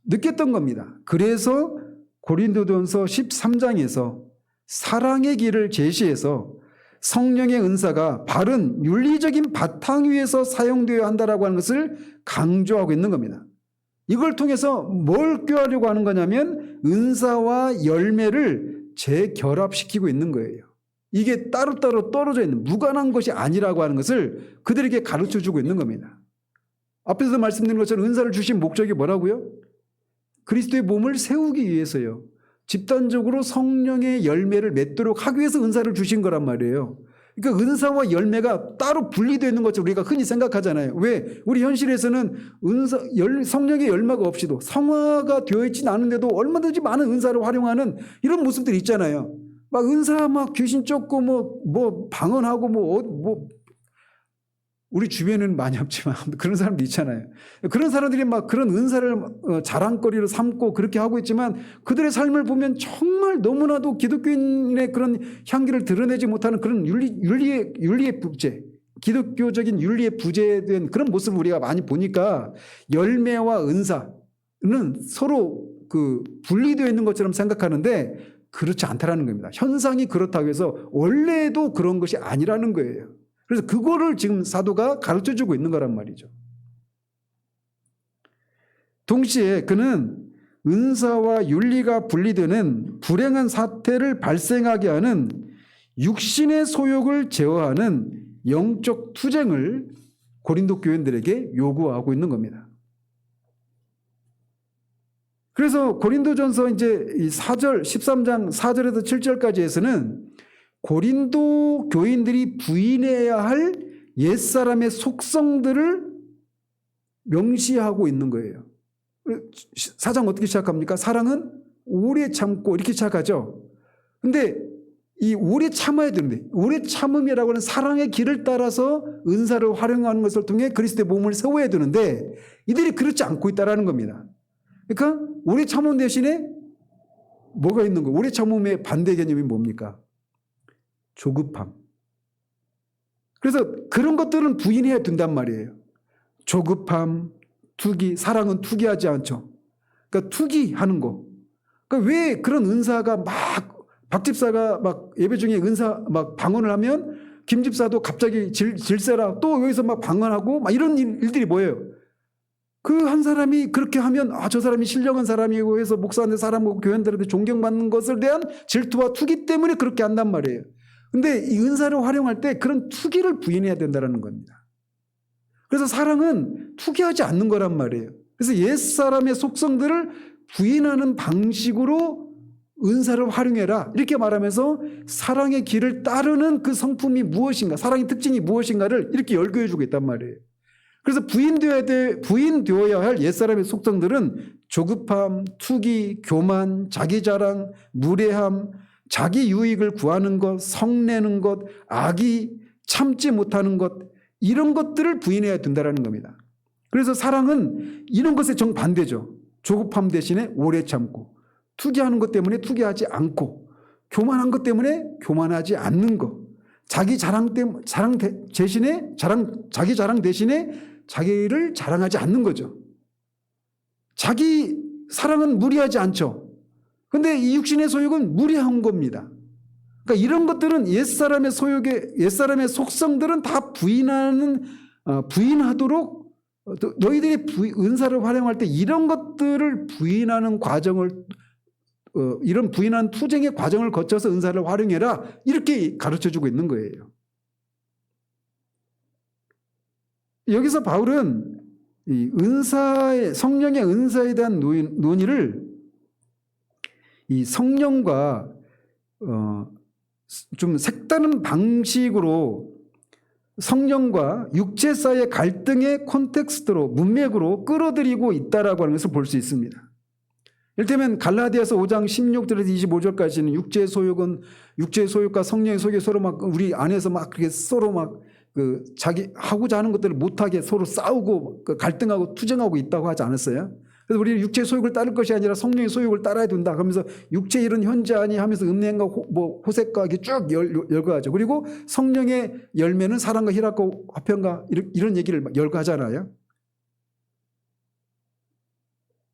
S1: 느꼈던 겁니다. 그래서 고린도전서 13장에서 사랑의 길을 제시해서 성령의 은사가 바른 윤리적인 바탕 위에서 사용되어야 한다라고 하는 것을 강조하고 있는 겁니다. 이걸 통해서 뭘 꾀하려고 하는 거냐면 은사와 열매를 재결합시키고 있는 거예요. 이게 따로따로 떨어져 있는 무관한 것이 아니라고 하는 것을 그들에게 가르쳐주고 있는 겁니다. 앞에서 말씀드린 것처럼 은사를 주신 목적이 뭐라고요? 그리스도의 몸을 세우기 위해서요. 집단적으로 성령의 열매를 맺도록 하기 위해서 은사를 주신 거란 말이에요. 그러니까 은사와 열매가 따로 분리되어 있는 것처럼 우리가 흔히 생각하잖아요. 왜? 우리 현실에서는 성령의 열매가 없이도 성화가 되어 있지는 않은데도 얼마든지 많은 은사를 활용하는 이런 모습들이 있잖아요. 막 은사 막 귀신 쫓고 뭐 방언하고 우리 주변에는 많이 없지만 그런 사람도 있잖아요. 그런 사람들이 막 그런 은사를 자랑거리로 삼고 그렇게 하고 있지만 그들의 삶을 보면 정말 너무나도 기독교인의 그런 향기를 드러내지 못하는 그런 윤리의 부재, 기독교적인 윤리의 부재된 그런 모습을 우리가 많이 보니까 열매와 은사는 서로 분리되어 있는 것처럼 생각하는데 그렇지 않다라는 겁니다. 현상이 그렇다고 해서 원래도 그런 것이 아니라는 거예요. 그래서 그거를 지금 사도가 가르쳐주고 있는 거란 말이죠. 동시에 그는 은사와 윤리가 분리되는 불행한 사태를 발생하게 하는 육신의 소욕을 제어하는 영적 투쟁을 고린도 교인들에게 요구하고 있는 겁니다. 그래서 고린도전서 이제 이 4절 13장 4절에서 7절까지에서는 고린도 교인들이 부인해야 할 옛사람의 속성들을 명시하고 있는 거예요. 4장 어떻게 시작합니까? 사랑은 오래 참고 이렇게 시작하죠. 근데 이 오래 참아야 되는데, 오래 참음이라고 하는 사랑의 길을 따라서 은사를 활용하는 것을 통해 그리스도의 몸을 세워야 되는데 이들이 그렇지 않고 있다는 겁니다. 그러니까 오래 참음 대신에 뭐가 있는 거예요? 오래 참음의 반대 개념이 뭡니까? 조급함. 그래서 그런 것들은 부인해야 된단 말이에요. 조급함, 투기, 사랑은 투기하지 않죠. 그러니까 투기하는 거. 그러니까 왜 그런 은사가 막 박 집사가 막 예배 중에 은사 막 방언을 하면 김 집사도 갑자기 질세라 또 여기서 막 방언하고 막 이런 일들이 뭐예요? 그 한 사람이 그렇게 하면 아, 저 사람이 신령한 사람이고 해서 목사한테 사람하고 교인들한테 존경받는 것에 대한 질투와 투기 때문에 그렇게 한단 말이에요. 근데 이 은사를 활용할 때 그런 투기를 부인해야 된다는 겁니다. 그래서 사랑은 투기하지 않는 거란 말이에요. 그래서 옛사람의 속성들을 부인하는 방식으로 은사를 활용해라 이렇게 말하면서 사랑의 길을 따르는 그 성품이 무엇인가, 사랑의 특징이 무엇인가를 이렇게 열거해 주고 있단 말이에요. 그래서 부인되어야 할 옛사람의 속성들은 조급함, 투기, 교만, 자기자랑, 무례함, 자기 유익을 구하는 것, 성내는 것, 악의, 참지 못하는 것, 이런 것들을 부인해야 된다는 겁니다. 그래서 사랑은 이런 것의 정반대죠. 조급함 대신에 오래 참고, 투기하는 것 때문에 투기하지 않고, 교만한 것 때문에 교만하지 않는 것, 자기 자랑 대신에 자기 자랑 대신에 자기를 자랑하지 않는 거죠. 자기 사랑은 무리하지 않죠. 그런데 이 육신의 소욕은 무리한 겁니다. 그러니까 이런 것들은 옛사람의 속성들은 다 부인하도록 너희들이 은사를 활용할 때 이런 것들을 부인하는 과정을 이런 부인한 투쟁의 과정을 거쳐서 은사를 활용해라 이렇게 가르쳐주고 있는 거예요. 여기서 바울은 이 성령의 은사에 대한 논의를 이 성령과 좀 색다른 방식으로 성령과 육체 사이의 갈등의 콘텍스트로 문맥으로 끌어들이고 있다라고 하는 것을 볼 수 있습니다. 이를테면 갈라디아서 5장 16절에서 25절까지는 육체의 소욕과 성령의 소욕이 서로 막 우리 안에서 막 그렇게 서로 막 그 자기 하고자 하는 것들을 못하게 서로 싸우고 갈등하고 투쟁하고 있다고 하지 않았어요? 그래서 우리는 육체의 소욕을 따를 것이 아니라 성령의 소욕을 따라야 된다. 그러면서 육체의 일은 현저하니 하면서 음행과 호색과 쭉 열거하죠. 그리고 성령의 열매는 사랑과 희락과 화평과 이런 얘기를 열거하잖아요.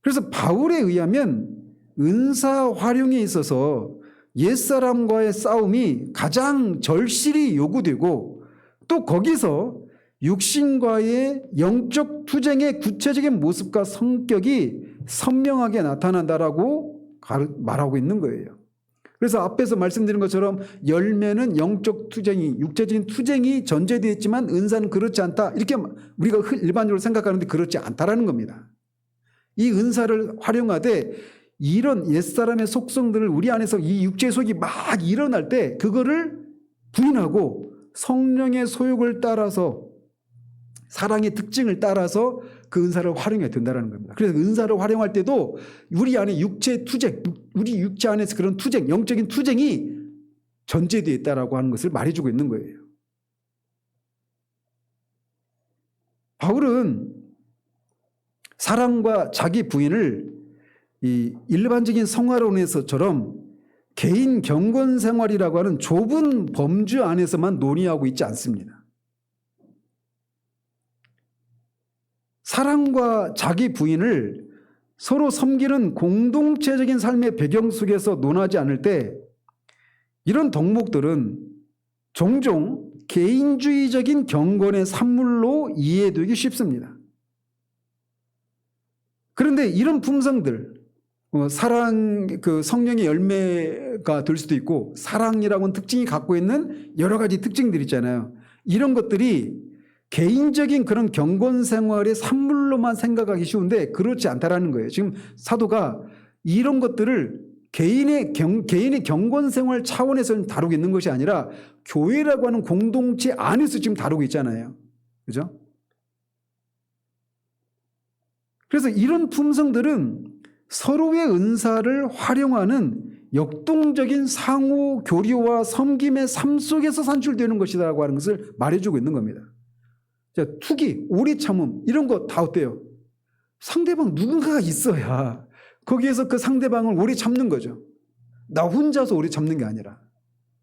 S1: 그래서 바울에 의하면 은사 활용에 있어서 옛사람과의 싸움이 가장 절실히 요구되고 또 거기서 육신과의 영적 투쟁의 구체적인 모습과 성격이 선명하게 나타난다라고 말하고 있는 거예요. 그래서 앞에서 말씀드린 것처럼 열매는 영적 투쟁이, 육체적인 투쟁이 전제되어 있지만 은사는 그렇지 않다. 이렇게 우리가 일반적으로 생각하는데 그렇지 않다라는 겁니다. 이 은사를 활용하되 이런 옛사람의 속성들을 우리 안에서 이 육체의 속이 막 일어날 때 그거를 부인하고 성령의 소욕을 따라서 사랑의 특징을 따라서 그 은사를 활용해야 된다는 겁니다. 그래서 은사를 활용할 때도 우리 안에 육체의 투쟁, 우리 육체 안에서 그런 투쟁, 영적인 투쟁이 전제되어 있다라고 하는 것을 말해주고 있는 거예요. 바울은 사랑과 자기 부인을 이 일반적인 성화론에서처럼 개인 경건 생활이라고 하는 좁은 범주 안에서만 논의하고 있지 않습니다. 사랑과 자기 부인을 서로 섬기는 공동체적인 삶의 배경 속에서 논하지 않을 때 이런 덕목들은 종종 개인주의적인 경건의 산물로 이해되기 쉽습니다. 그런데 이런 품성들, 사랑, 성령의 열매가 될 수도 있고 사랑이라고는 특징이 갖고 있는 여러 가지 특징들 있잖아요. 이런 것들이 개인적인 그런 경건 생활의 산물로만 생각하기 쉬운데 그렇지 않다라는 거예요. 지금 사도가 이런 것들을 개인의 경건 생활 차원에서 다루고 있는 것이 아니라 교회라고 하는 공동체 안에서 지금 다루고 있잖아요. 그죠? 그래서 이런 품성들은 서로의 은사를 활용하는 역동적인 상호 교류와 섬김의 삶 속에서 산출되는 것이라고 하는 것을 말해주고 있는 겁니다. 자, 투기, 오래 참음 이런 거 다 어때요? 상대방 누군가가 있어야 거기에서 그 상대방을 오래 참는 거죠. 나 혼자서 오래 참는 게 아니라.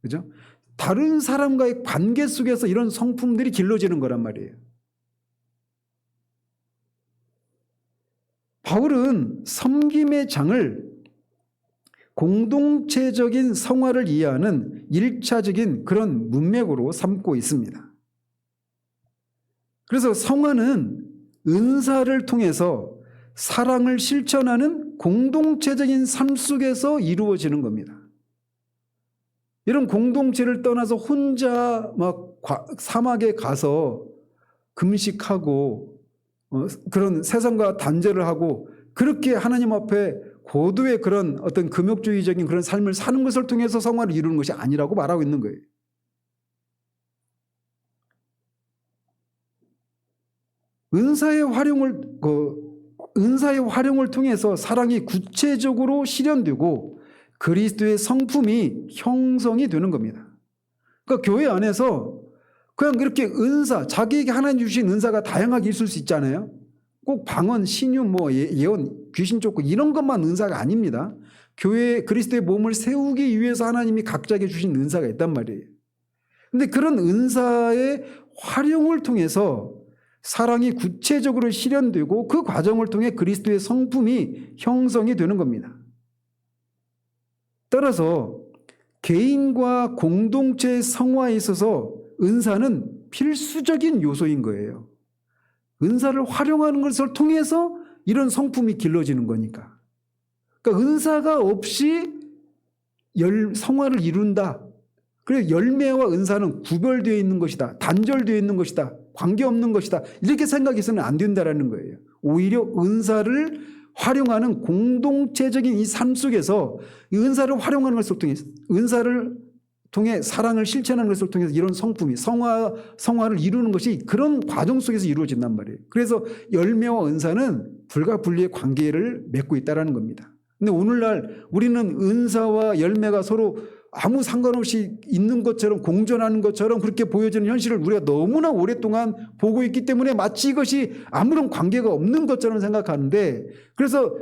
S1: 그죠? 다른 사람과의 관계 속에서 이런 성품들이 길러지는 거란 말이에요. 바울은 섬김의 장을 공동체적인 성화를 이해하는 1차적인 그런 문맥으로 삼고 있습니다. 그래서 성화는 은사를 통해서 사랑을 실천하는 공동체적인 삶 속에서 이루어지는 겁니다. 이런 공동체를 떠나서 혼자 막 사막에 가서 금식하고 그런 세상과 단절을 하고 그렇게 하나님 앞에 고도의 그런 어떤 금욕주의적인 그런 삶을 사는 것을 통해서 성화를 이루는 것이 아니라고 말하고 있는 거예요. 은사의 활용을 통해서 사랑이 구체적으로 실현되고 그리스도의 성품이 형성이 되는 겁니다. 그러니까 교회 안에서 그냥 이렇게 은사, 자기에게 하나님 주신 은사가 다양하게 있을 수 있잖아요. 꼭 방언, 신유, 예언, 귀신 쫓고 이런 것만 은사가 아닙니다. 교회 그리스도의 몸을 세우기 위해서 하나님이 각자에게 주신 은사가 있단 말이에요. 그런데 그런 은사의 활용을 통해서 사랑이 구체적으로 실현되고 그 과정을 통해 그리스도의 성품이 형성이 되는 겁니다. 따라서 개인과 공동체의 성화에 있어서 은사는 필수적인 요소인 거예요. 은사를 활용하는 것을 통해서 이런 성품이 길러지는 거니까. 그러니까 은사가 없이 성화를 이룬다. 그래서 열매와 은사는 구별되어 있는 것이다. 단절되어 있는 것이다. 관계없는 것이다. 이렇게 생각해서는 안 된다라는 거예요. 오히려 은사를 활용하는 공동체적인 이 삶 속에서 이 은사를 활용하는 것을 통해서 은사를 통해 사랑을 실천하는 것을 통해서 이런 성품이 성화를 이루는 것이 그런 과정 속에서 이루어진단 말이에요. 그래서 열매와 은사는 불가분리의 관계를 맺고 있다는 겁니다. 근데 오늘날 우리는 은사와 열매가 서로 아무 상관없이 있는 것처럼 공존하는 것처럼 그렇게 보여지는 현실을 우리가 너무나 오랫동안 보고 있기 때문에 마치 이것이 아무런 관계가 없는 것처럼 생각하는데 그래서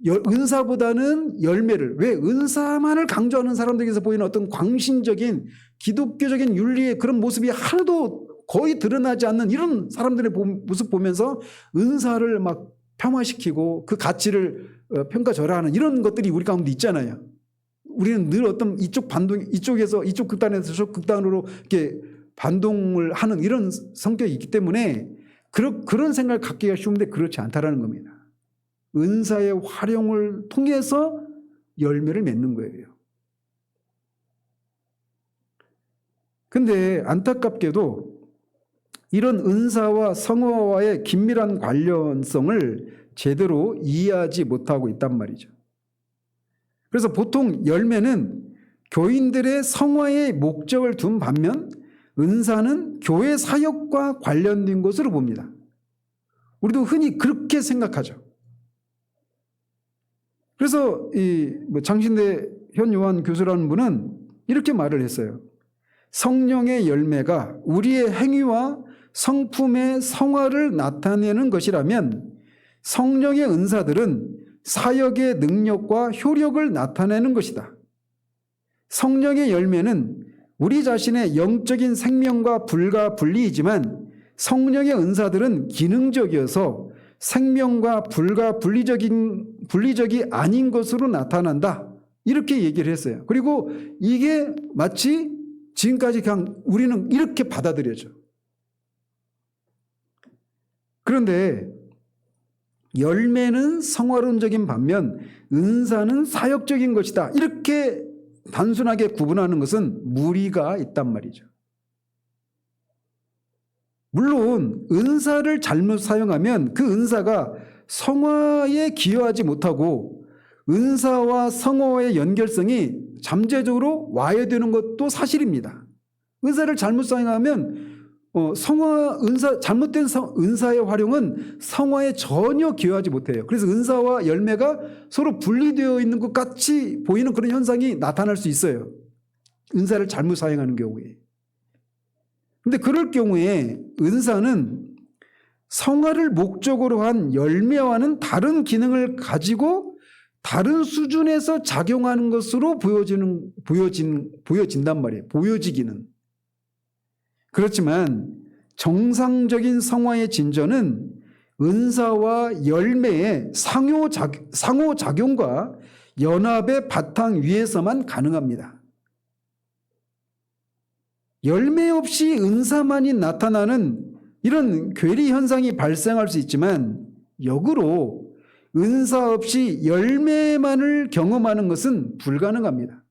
S1: 은사보다는 열매를 왜 은사만을 강조하는 사람들에게서 보이는 어떤 광신적인 기독교적인 윤리의 그런 모습이 하나도 거의 드러나지 않는 이런 사람들의 모습 보면서 은사를 막 폄하시키고 그 가치를 평가절하하는 이런 것들이 우리 가운데 있잖아요. 우리는 늘 어떤 이쪽에서 이쪽 극단에서 저 극단으로 이렇게 반동을 하는 이런 성격이 있기 때문에 그런 생각을 갖기가 쉬운데 그렇지 않다라는 겁니다. 은사의 활용을 통해서 열매를 맺는 거예요. 근데 안타깝게도 이런 은사와 성화와의 긴밀한 관련성을 제대로 이해하지 못하고 있단 말이죠. 그래서 보통 열매는 교인들의 성화의 목적을 둔 반면 은사는 교회 사역과 관련된 것으로 봅니다. 우리도 흔히 그렇게 생각하죠. 그래서 장신대 현요한 교수라는 분은 이렇게 말을 했어요. 성령의 열매가 우리의 행위와 성품의 성화를 나타내는 것이라면 성령의 은사들은 사역의 능력과 효력을 나타내는 것이다. 성령의 열매는 우리 자신의 영적인 생명과 불가분리이지만 성령의 은사들은 기능적이어서 생명과 분리적이 아닌 것으로 나타난다. 이렇게 얘기를 했어요. 그리고 이게 마치 지금까지 그냥 우리는 이렇게 받아들여져. 그런데 열매는 성화론적인 반면 은사는 사역적인 것이다. 이렇게 단순하게 구분하는 것은 무리가 있단 말이죠. 물론 은사를 잘못 사용하면 그 은사가 성화에 기여하지 못하고 은사와 성화의 연결성이 잠재적으로 와야 되는 것도 사실입니다. 은사를 잘못 사용하면 잘못된 은사의 활용은 성화에 전혀 기여하지 못해요. 그래서 은사와 열매가 서로 분리되어 있는 것 같이 보이는 그런 현상이 나타날 수 있어요. 은사를 잘못 사용하는 경우에. 근데 그럴 경우에 은사는 성화를 목적으로 한 열매와는 다른 기능을 가지고 다른 수준에서 작용하는 것으로 보여진단 말이에요. 보여지기는. 그렇지만 정상적인 성화의 진전은 은사와 열매의 상호작용과 연합의 바탕 위에서만 가능합니다. 열매 없이 은사만이 나타나는 이런 괴리 현상이 발생할 수 있지만 역으로 은사 없이 열매만을 경험하는 것은 불가능합니다.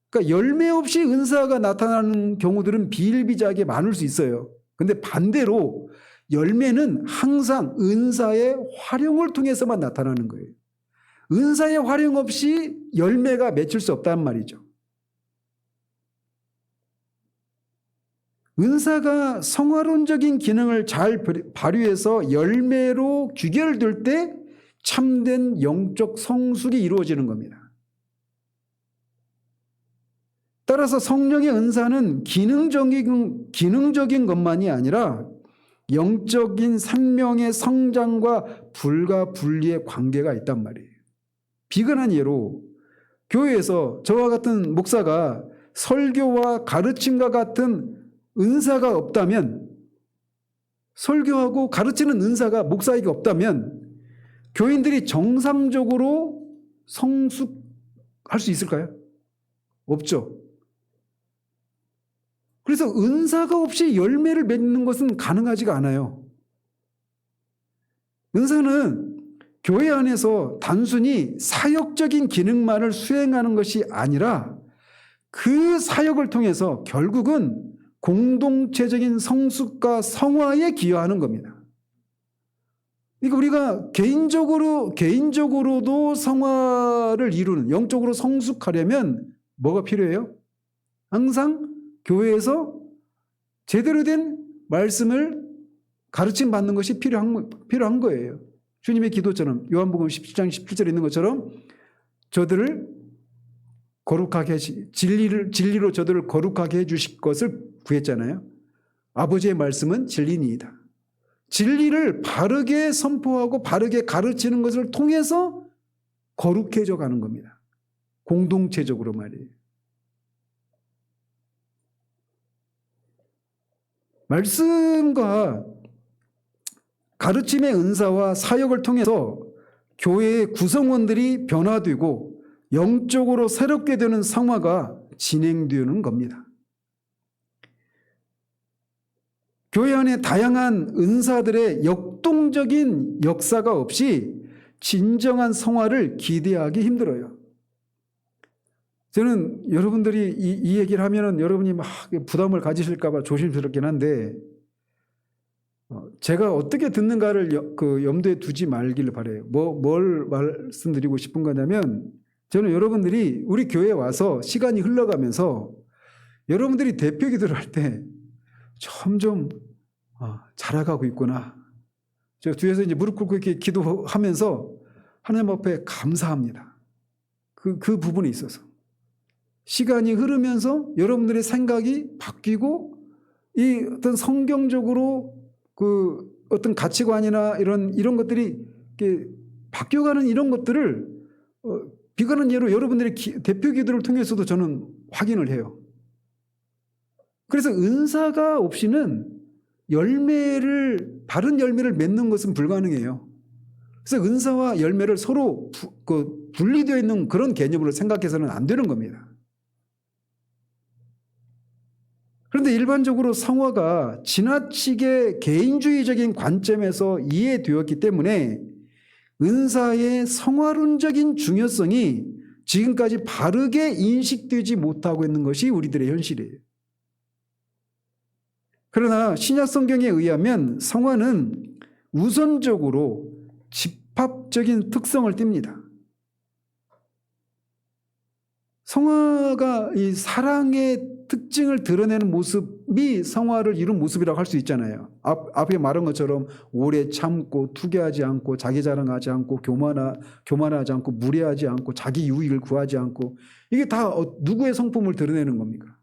S1: 그러니까 열매 없이 은사가 나타나는 경우들은 비일비재하게 많을 수 있어요. 그런데 반대로 열매는 항상 은사의 활용을 통해서만 나타나는 거예요. 은사의 활용 없이 열매가 맺힐 수 없다는 말이죠. 은사가 성화론적인 기능을 잘 발휘해서 열매로 귀결될 때 참된 영적 성숙이 이루어지는 겁니다. 따라서 성령의 은사는 기능적인 것만이 아니라 영적인 생명의 성장과 불가분리의 관계가 있단 말이에요. 비근한 예로 교회에서 저와 같은 목사가 설교와 가르침과 같은 은사가 없다면, 설교하고 가르치는 은사가 목사에게 없다면 교인들이 정상적으로 성숙할 수 있을까요? 없죠. 그래서 은사가 없이 열매를 맺는 것은 가능하지가 않아요. 은사는 교회 안에서 단순히 사역적인 기능만을 수행하는 것이 아니라 그 사역을 통해서 결국은 공동체적인 성숙과 성화에 기여하는 겁니다. 그러니까 우리가 개인적으로도 성화를 이루는, 영적으로 성숙하려면 뭐가 필요해요? 항상 교회에서 제대로 된 말씀을 가르침 받는 것이 필요한 거예요. 주님의 기도처럼 요한복음 17장 17절에 있는 것처럼 저들을 거룩하게 진리로 저들을 거룩하게 해 주실 것을 구했잖아요. 아버지의 말씀은 진리니이다. 진리를 바르게 선포하고 바르게 가르치는 것을 통해서 거룩해져 가는 겁니다. 공동체적으로 말이에요. 말씀과 가르침의 은사와 사역을 통해서 교회의 구성원들이 변화되고 영적으로 새롭게 되는 성화가 진행되는 겁니다. 교회 안에 다양한 은사들의 역동적인 역사가 없이 진정한 성화를 기대하기 힘들어요. 저는 여러분들이 이 얘기를 하면은 여러분이 막 부담을 가지실까 봐 조심스럽긴 한데, 제가 어떻게 듣는가를 염두에 두지 말기를 바라요. 뭘 말씀드리고 싶은 거냐면, 저는 여러분들이 우리 교회에 와서 시간이 흘러가면서 여러분들이 대표 기도를 할 때 점점 자라가고 있구나. 제가 뒤에서 이제 무릎 꿇고 이렇게 기도하면서 하나님 앞에 감사합니다. 그 부분에 있어서. 시간이 흐르면서 여러분들의 생각이 바뀌고 이 어떤 성경적으로 그 어떤 가치관이나 이런 것들이 이렇게 바뀌어가는 이런 것들을 비관한 예로 여러분들의 대표 기도를 통해서도 저는 확인을 해요. 그래서 은사가 없이는 바른 열매를 맺는 것은 불가능해요. 그래서 은사와 열매를 서로 분리되어 있는 그런 개념으로 생각해서는 안 되는 겁니다. 그런데 일반적으로 성화가 지나치게 개인주의적인 관점에서 이해되었기 때문에 은사의 성화론적인 중요성이 지금까지 바르게 인식되지 못하고 있는 것이 우리들의 현실이에요. 그러나 신약 성경에 의하면 성화는 우선적으로 집합적인 특성을 띱니다. 성화가 이 사랑의 특징을 드러내는 모습이 성화를 이룬 모습이라고 할 수 있잖아요. 앞에 말한 것처럼 오래 참고 투개하지 않고 자기 자랑하지 않고 교만하지 않고 무례하지 않고 자기 유익을 구하지 않고 이게 다 누구의 성품을 드러내는 겁니까?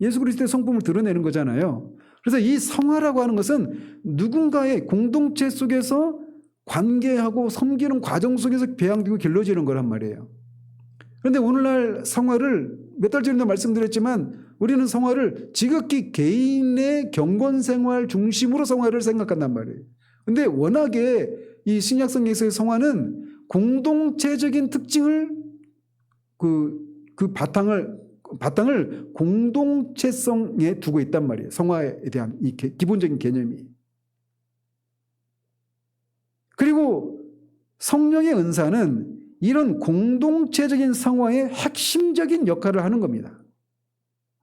S1: 예수 그리스도의 성품을 드러내는 거잖아요. 그래서 이 성화라고 하는 것은 누군가의 공동체 속에서 관계하고 섬기는 과정 속에서 배양되고 길러지는 거란 말이에요. 그런데 오늘날 성화를 몇 달 전에도 말씀드렸지만 우리는 성화를 지극히 개인의 경건생활 중심으로 성화를 생각한단 말이에요. 그런데 워낙에 이 신약성경에서의 성화는 공동체적인 특징을 그 바탕을 공동체성에 두고 있단 말이에요. 성화에 대한 이 기본적인 개념이. 그리고 성령의 은사는 이런 공동체적인 성화의 핵심적인 역할을 하는 겁니다.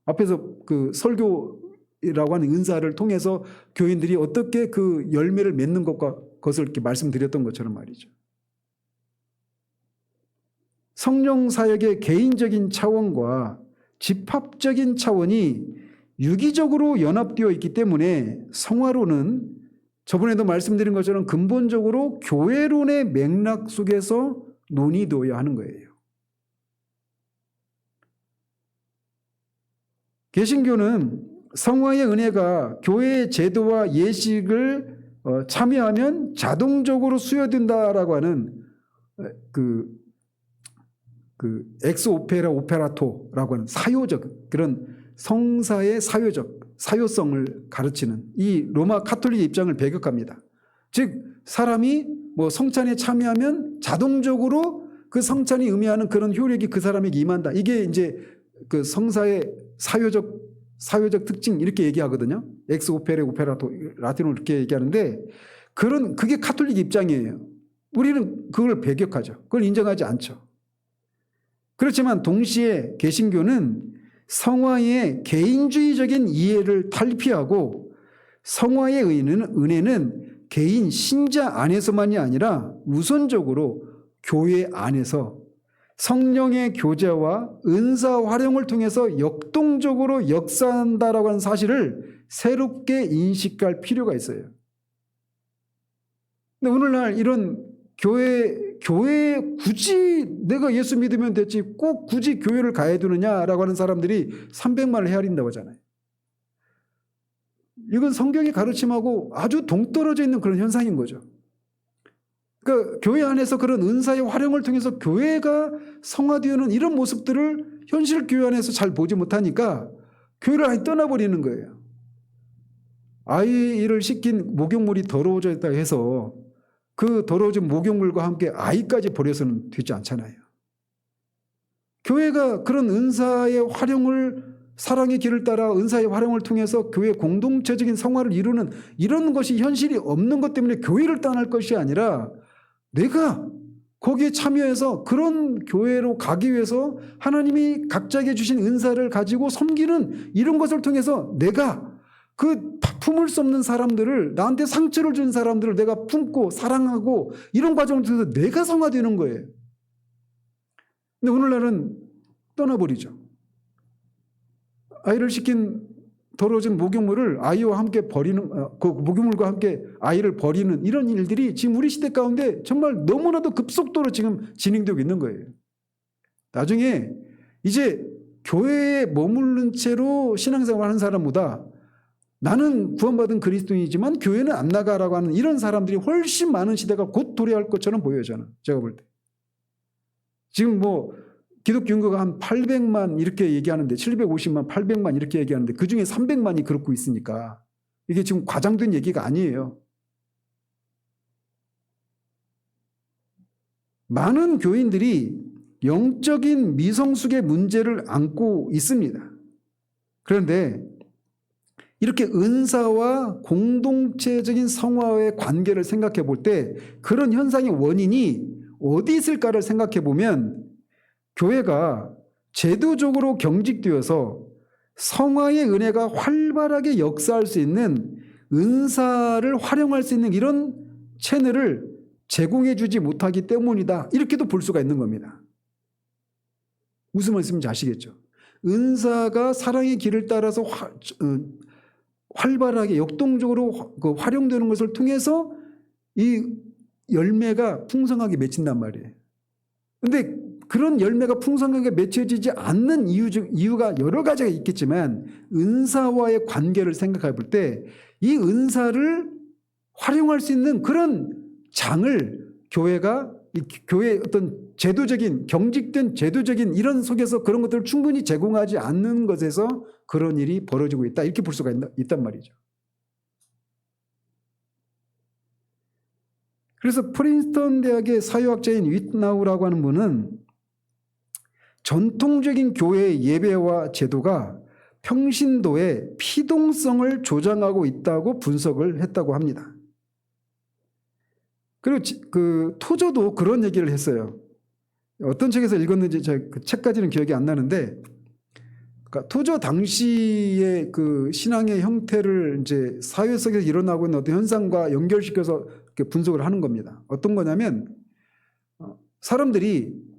S1: 앞에서 그 설교라고 하는 은사를 통해서 교인들이 어떻게 그 열매를 맺는 것을 이렇게 말씀드렸던 것처럼 말이죠. 성령 사역의 개인적인 차원과 집합적인 차원이 유기적으로 연합되어 있기 때문에 성화론은 저번에도 말씀드린 것처럼 근본적으로 교회론의 맥락 속에서 논의되어야 하는 거예요. 개신교는 성화의 은혜가 교회의 제도와 예식을 참여하면 자동적으로 수여된다라고 하는 그 엑스 오페라 오페라토라고 하는 사요적 그런 성사의 사요성을 가르치는 이 로마 카톨릭의 입장을 배격합니다. 즉 사람이 뭐 성찬에 참여하면 자동적으로 그 성찬이 의미하는 그런 효력이 그 사람에게 임한다. 이게 이제 그 성사의 사회적 특징 이렇게 얘기하거든요. 엑스 오페레 오페라토 라틴어로 이렇게 얘기하는데 그게 카톨릭 입장이에요. 우리는 그걸 배격하죠. 그걸 인정하지 않죠. 그렇지만 동시에 개신교는 성화의 개인주의적인 이해를 탈피하고 성화의 은혜는 개인 신자 안에서만이 아니라 우선적으로 교회 안에서 성령의 교제와 은사 활용을 통해서 역동적으로 역사한다라고 하는 사실을 새롭게 인식할 필요가 있어요. 근데 오늘날 이런 교회에 굳이 내가 예수 믿으면 됐지 꼭 굳이 교회를 가야 되느냐라고 하는 사람들이 300만을 헤아린다고 하잖아요. 이건 성경의 가르침하고 아주 동떨어져 있는 그런 현상인 거죠. 그러니까 교회 안에서 그런 은사의 활용을 통해서 교회가 성화되는 이런 모습들을 현실 교회 안에서 잘 보지 못하니까 교회를 아예 떠나버리는 거예요. 아이를 씻긴 목욕물이 더러워졌다 해서 그 더러워진 목욕물과 함께 아이까지 버려서는 되지 않잖아요. 교회가 그런 은사의 활용을 사랑의 길을 따라 은사의 활용을 통해서 교회 공동체적인 성화를 이루는 이런 것이 현실이 없는 것 때문에 교회를 떠날 것이 아니라 내가 거기에 참여해서 그런 교회로 가기 위해서 하나님이 각자에게 주신 은사를 가지고 섬기는 이런 것을 통해서 내가 그 품을 수 없는 사람들을 나한테 상처를 준 사람들을 내가 품고 사랑하고 이런 과정을 통해서 내가 성화되는 거예요. 근데 오늘날은 떠나버리죠. 아이를 씻긴 더러워진 목욕물을 아이와 함께 버리는 그 목욕물과 함께 아이를 버리는 이런 일들이 지금 우리 시대 가운데 정말 너무나도 급속도로 지금 진행되고 있는 거예요. 나중에 이제 교회에 머무른 채로 신앙생활 하는 사람보다 나는 구원받은 그리스도인이지만 교회는 안 나가라고 하는 이런 사람들이 훨씬 많은 시대가 곧 도래할 것처럼 보여요. 저는 제가 볼 때. 지금 뭐 기독교 인구가 한 800만 이렇게 얘기하는데 750만 800만 이렇게 얘기하는데 그중에 300만이 그렇고 있으니까 이게 지금 과장된 얘기가 아니에요. 많은 교인들이 영적인 미성숙의 문제를 안고 있습니다. 그런데 이렇게 은사와 공동체적인 성화의 관계를 생각해 볼 때 그런 현상의 원인이 어디 있을까를 생각해 보면 교회가 제도적으로 경직되어서 성화의 은혜가 활발하게 역사할 수 있는 은사를 활용할 수 있는 이런 채널을 제공해 주지 못하기 때문이다. 이렇게도 볼 수가 있는 겁니다. 무슨 말씀인지 아시겠죠? 은사가 사랑의 길을 따라서 활발하게 역동적으로 활용되는 것을 통해서 이 열매가 풍성하게 맺힌단 말이에요. 그런데 그런 열매가 풍성하게 맺혀지지 않는 이유가 여러 가지가 있겠지만 은사와의 관계를 생각해 볼 때 이 은사를 활용할 수 있는 그런 장을 교회가 교회의 어떤 제도적인 경직된 제도적인 이런 속에서 그런 것들을 충분히 제공하지 않는 것에서 그런 일이 벌어지고 있다. 이렇게 볼 수가 있단 말이죠. 그래서 프린스턴 대학의 사회학자인 윗나우라고 하는 분은 전통적인 교회의 예배와 제도가 평신도의 피동성을 조장하고 있다고 분석을 했다고 합니다. 그리고 그 토저도 그런 얘기를 했어요. 어떤 책에서 읽었는지 그 책까지는 기억이 안 나는데, 그러니까 토저 당시의 그 신앙의 형태를 이제 사회 속에서 일어나고 있는 어떤 현상과 연결시켜서 이렇게 분석을 하는 겁니다. 어떤 거냐면 사람들이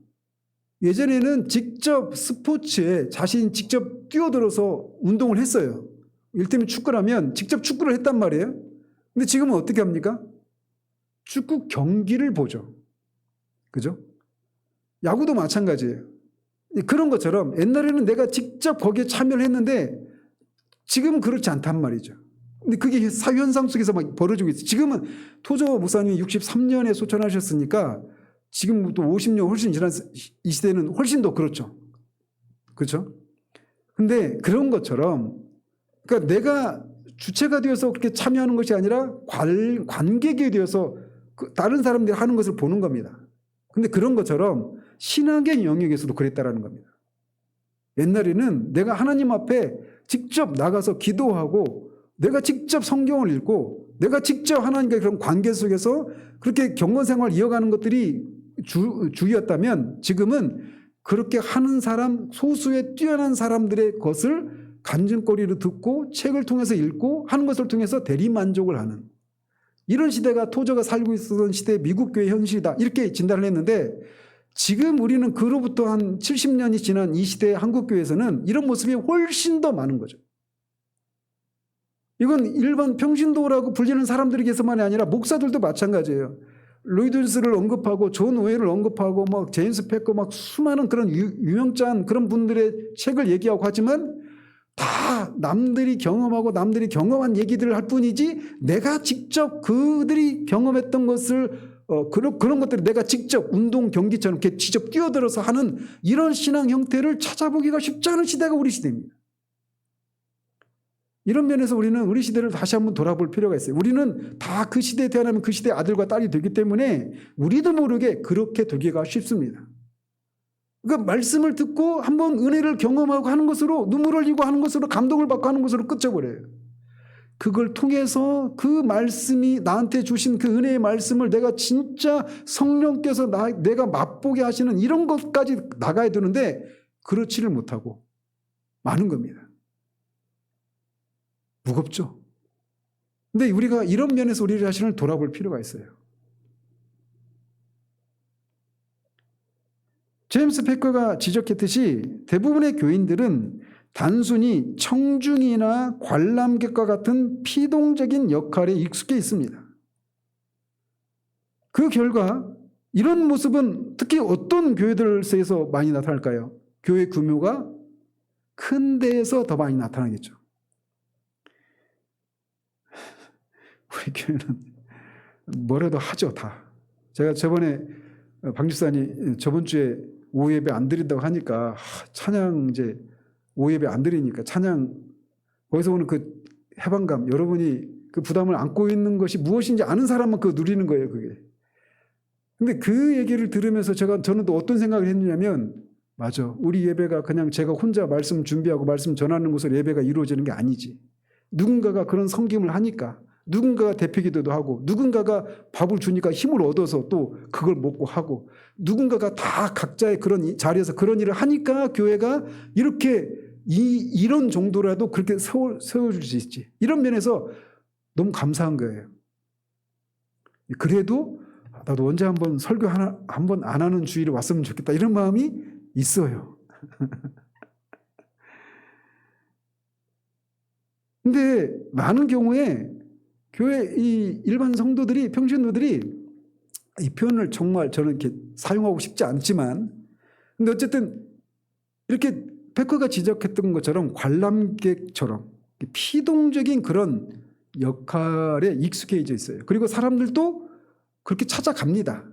S1: 예전에는 직접 스포츠에 자신이 직접 뛰어들어서 운동을 했어요. 이를테면 축구라면 직접 축구를 했단 말이에요. 근데 지금은 어떻게 합니까? 축구 경기를 보죠. 그죠? 야구도 마찬가지예요. 그런 것처럼 옛날에는 내가 직접 거기에 참여를 했는데 지금은 그렇지 않단 말이죠. 근데 그게 사회현상 속에서 막 벌어지고 있어요. 지금은 토저 목사님이 63년에 소천하셨으니까 지금부터 50년 훨씬 지난 이 시대는 훨씬 더 그렇죠. 그렇죠? 근데 그런 것처럼 그러니까 내가 주체가 되어서 그렇게 참여하는 것이 아니라 관객이 되어서 다른 사람들이 하는 것을 보는 겁니다. 근데 그런 것처럼 신학의 영역에서도 그랬다라는 겁니다. 옛날에는 내가 하나님 앞에 직접 나가서 기도하고 내가 직접 성경을 읽고 내가 직접 하나님과 그런 관계 속에서 그렇게 경건 생활을 이어가는 것들이 주였다면 지금은 그렇게 하는 사람, 소수의 뛰어난 사람들의 것을 간증거리로 듣고 책을 통해서 읽고 하는 것을 통해서 대리만족을 하는 이런 시대가 토저가 살고 있었던 시대의 미국 교회 현실이다. 이렇게 진단을 했는데 지금 우리는 그로부터 한 70년이 지난 이 시대의 한국 교회에서는 이런 모습이 훨씬 더 많은 거죠. 이건 일반 평신도라고 불리는 사람들에게서만이 아니라 목사들도 마찬가지예요. 로이드스를 언급하고 존 오웰을 언급하고 막 제임스 패커 막 수많은 그런 유명한 그런 분들의 책을 얘기하고 하지만 다 남들이 경험하고 남들이 경험한 얘기들을 할 뿐이지 내가 직접 그들이 경험했던 것을 그런 것들을 내가 직접 운동 경기처럼 이렇게 직접 뛰어들어서 하는 이런 신앙 형태를 찾아보기가 쉽지 않은 시대가 우리 시대입니다. 이런 면에서 우리는 우리 시대를 다시 한번 돌아볼 필요가 있어요. 우리는 다 그 시대에 태어나면 그 시대의 아들과 딸이 되기 때문에 우리도 모르게 그렇게 되기가 쉽습니다. 그러니까 말씀을 듣고 한번 은혜를 경험하고 하는 것으로 눈물을 흘리고 하는 것으로 감동을 받고 하는 것으로 끝져버려요. 그걸 통해서 그 말씀이 나한테 주신 그 은혜의 말씀을 내가 진짜 성령께서 내가 맛보게 하시는 이런 것까지 나가야 되는데 그렇지를 못하고 많은 겁니다. 무겁죠. 근데 우리가 이런 면에서 우리 자신을 돌아볼 필요가 있어요. 제임스 패커가 지적했듯이 대부분의 교인들은 단순히 청중이나 관람객과 같은 피동적인 역할에 익숙해 있습니다. 그 결과 이런 모습은 특히 어떤 교회들에서 많이 나타날까요? 교회 규모가 큰 데에서 더 많이 나타나겠죠. 우리 교회는 뭐라도 하죠, 다. 제가 저번에 방 집사님 저번 주에 오후 예배 안 드린다고 하니까 찬양 이제 오후 예배 안 드리니까 찬양 거기서 오는 그 해방감, 여러분이 그 부담을 안고 있는 것이 무엇인지 아는 사람만 그거 누리는 거예요, 그게. 근데 그 얘기를 들으면서 저는 또 어떤 생각을 했냐면, 맞아. 우리 예배가 그냥 제가 혼자 말씀 준비하고 말씀 전하는 것으로 예배가 이루어지는 게 아니지. 누군가가 그런 섬김을 하니까, 누군가가 대표기도도 하고, 누군가가 밥을 주니까 힘을 얻어서 또 그걸 먹고 하고, 누군가가 다 각자의 그런 자리에서 그런 일을 하니까 교회가 이렇게 이런 정도라도 그렇게 세워줄 수 있지. 이런 면에서 너무 감사한 거예요. 그래도 나도 언제 한번 설교 한번 안 하는 주일에 왔으면 좋겠다. 이런 마음이 있어요. 근데 많은 경우에 교회 이 일반 성도들이, 평신도들이 이 표현을 정말 저는 이렇게 사용하고 싶지 않지만, 근데 어쨌든 이렇게 페커가 지적했던 것처럼 관람객처럼 피동적인 그런 역할에 익숙해져 있어요. 그리고 사람들도 그렇게 찾아갑니다.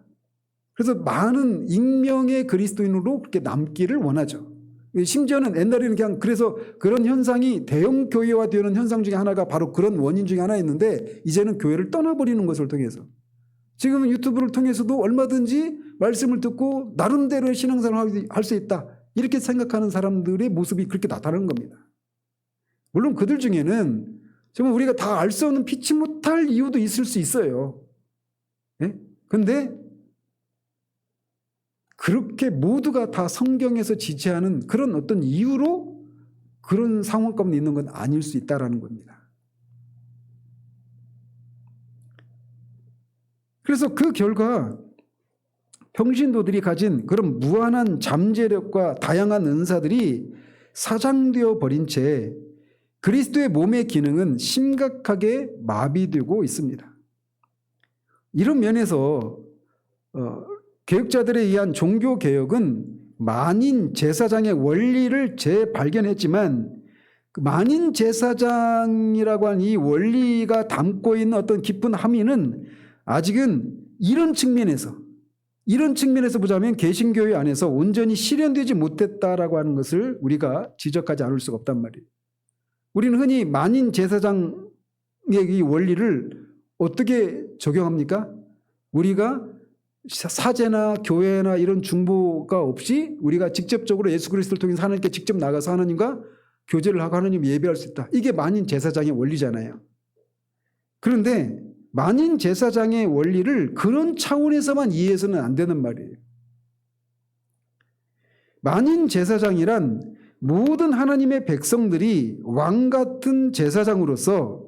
S1: 그래서 많은 익명의 그리스도인으로 그렇게 남기를 원하죠. 심지어는 옛날에는 그냥 그래서 그런 현상이 대형 교회화되는 현상 중에 하나가 바로 그런 원인 중에 하나였는데, 이제는 교회를 떠나버리는 것을 통해서, 지금은 유튜브를 통해서도 얼마든지 말씀을 듣고 나름대로의 신앙생활을 할 수 있다, 이렇게 생각하는 사람들의 모습이 그렇게 나타나는 겁니다. 물론 그들 중에는 정말 우리가 다 알 수 없는 피치 못할 이유도 있을 수 있어요. 그런데 그렇게 모두가 다 성경에서 지지하는 그런 어떤 이유로 그런 상황 가운데 있는 건 아닐 수 있다는 겁니다. 그래서 그 결과 평신도들이 가진 그런 무한한 잠재력과 다양한 은사들이 사장되어 버린 채 그리스도의 몸의 기능은 심각하게 마비되고 있습니다. 이런 면에서 개혁자들에 의한 종교개혁은 만인 제사장의 원리를 재발견했지만, 그 만인 제사장이라고 하는 이 원리가 담고 있는 어떤 깊은 함의는 아직은 이런 측면에서 보자면 개신교회 안에서 온전히 실현되지 못했다라고 하는 것을 우리가 지적하지 않을 수가 없단 말이에요. 우리는 흔히 만인 제사장의 이 원리를 어떻게 적용합니까? 우리가 사제나 교회나 이런 중보가 없이 우리가 직접적으로 예수 그리스도를 통해서 하나님께 직접 나가서 하나님과 교제를 하고 하나님 예배할 수 있다. 이게 만인 제사장의 원리잖아요. 그런데 만인 제사장의 원리를 그런 차원에서만 이해해서는 안 되는 말이에요. 만인 제사장이란 모든 하나님의 백성들이 왕 같은 제사장으로서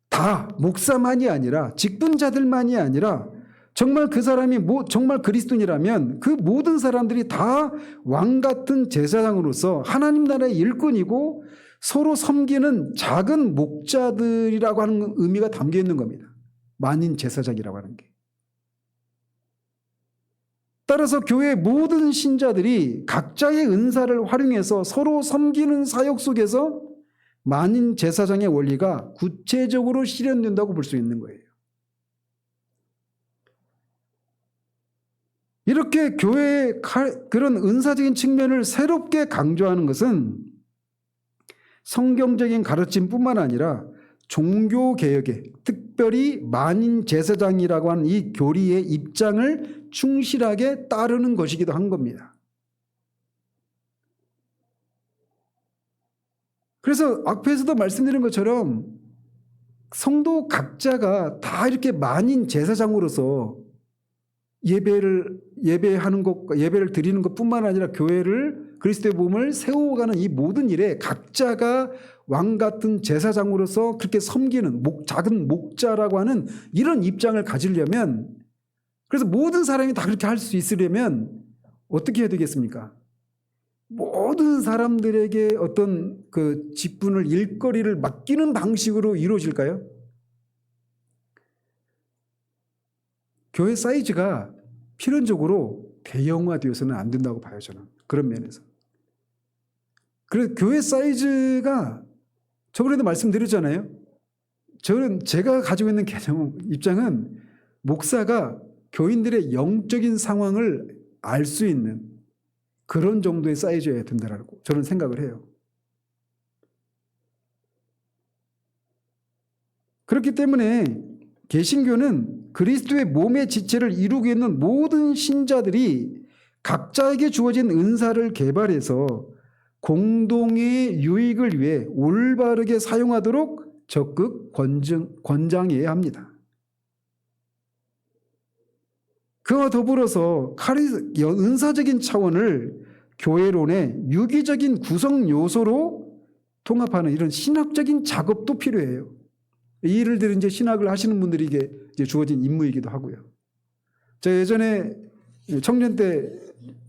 S1: 다 목사만이 아니라 직분자들만이 아니라 정말 그 사람이 정말 그리스도인이라면 그 모든 사람들이 다 왕 같은 제사장으로서 하나님 나라의 일꾼이고 서로 섬기는 작은 목자들이라고 하는 의미가 담겨 있는 겁니다. 만인 제사장이라고 하는 게. 따라서 교회의 모든 신자들이 각자의 은사를 활용해서 서로 섬기는 사역 속에서 만인 제사장의 원리가 구체적으로 실현된다고 볼 수 있는 거예요. 이렇게 교회의 그런 은사적인 측면을 새롭게 강조하는 것은 성경적인 가르침뿐만 아니라 종교개혁에, 특별히 만인 제사장이라고 하는 이 교리의 입장을 충실하게 따르는 것이기도 한 겁니다. 그래서 앞에서도 말씀드린 것처럼 성도 각자가 다 이렇게 만인 제사장으로서 예배하는 것과 예배를 드리는 것뿐만 아니라 교회를, 그리스도의 몸을 세워가는 이 모든 일에 각자가 왕 같은 제사장으로서 그렇게 섬기는 작은 목자라고 하는 이런 입장을 가지려면, 그래서 모든 사람이 다 그렇게 할 수 있으려면 어떻게 해야 되겠습니까? 모든 사람들에게 어떤 그 직분을, 일거리를 맡기는 방식으로 이루어질까요? 교회 사이즈가 필연적으로 대형화되어서는 안 된다고 봐요, 저는. 그런 면에서. 그래서 교회 사이즈가, 저번에도 말씀드렸잖아요. 제가 가지고 있는 입장은 목사가 교인들의 영적인 상황을 알 수 있는 그런 정도의 사이즈여야 된다고 저는 생각을 해요. 그렇기 때문에 개신교는 그리스도의 몸의 지체를 이루고 있는 모든 신자들이 각자에게 주어진 은사를 개발해서 공동의 유익을 위해 올바르게 사용하도록 적극 권장해야 합니다. 그와 더불어서 은사적인 차원을 교회론의 유기적인 구성 요소로 통합하는 이런 신학적인 작업도 필요해요. 이 일을 들은 이제 신학을 하시는 분들에게 이제 주어진 임무이기도 하고요. 제가 예전에 청년 때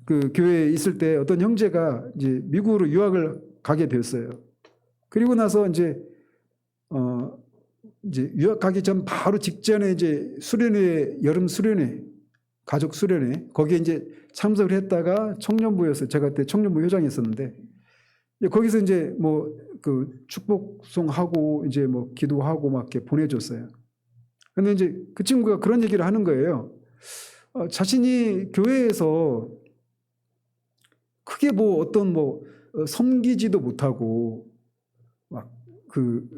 S1: 그 교회에 있을 때 어떤 형제가 이제 미국으로 유학을 가게 되었어요. 그리고 나서 이제 유학 가기 전 바로 직전에 이제 수련회, 여름 수련회, 가족 수련회, 거기에 이제 참석을 했다가 청년부였어요. 제가 그때 청년부 회장이었었는데, 거기서 이제 뭐 그 축복송하고 이제 뭐 기도하고 막 이렇게 보내줬어요. 근데 이제 그 친구가 그런 얘기를 하는 거예요. 자신이 교회에서 크게 뭐 어떤 뭐 섬기지도 못하고 막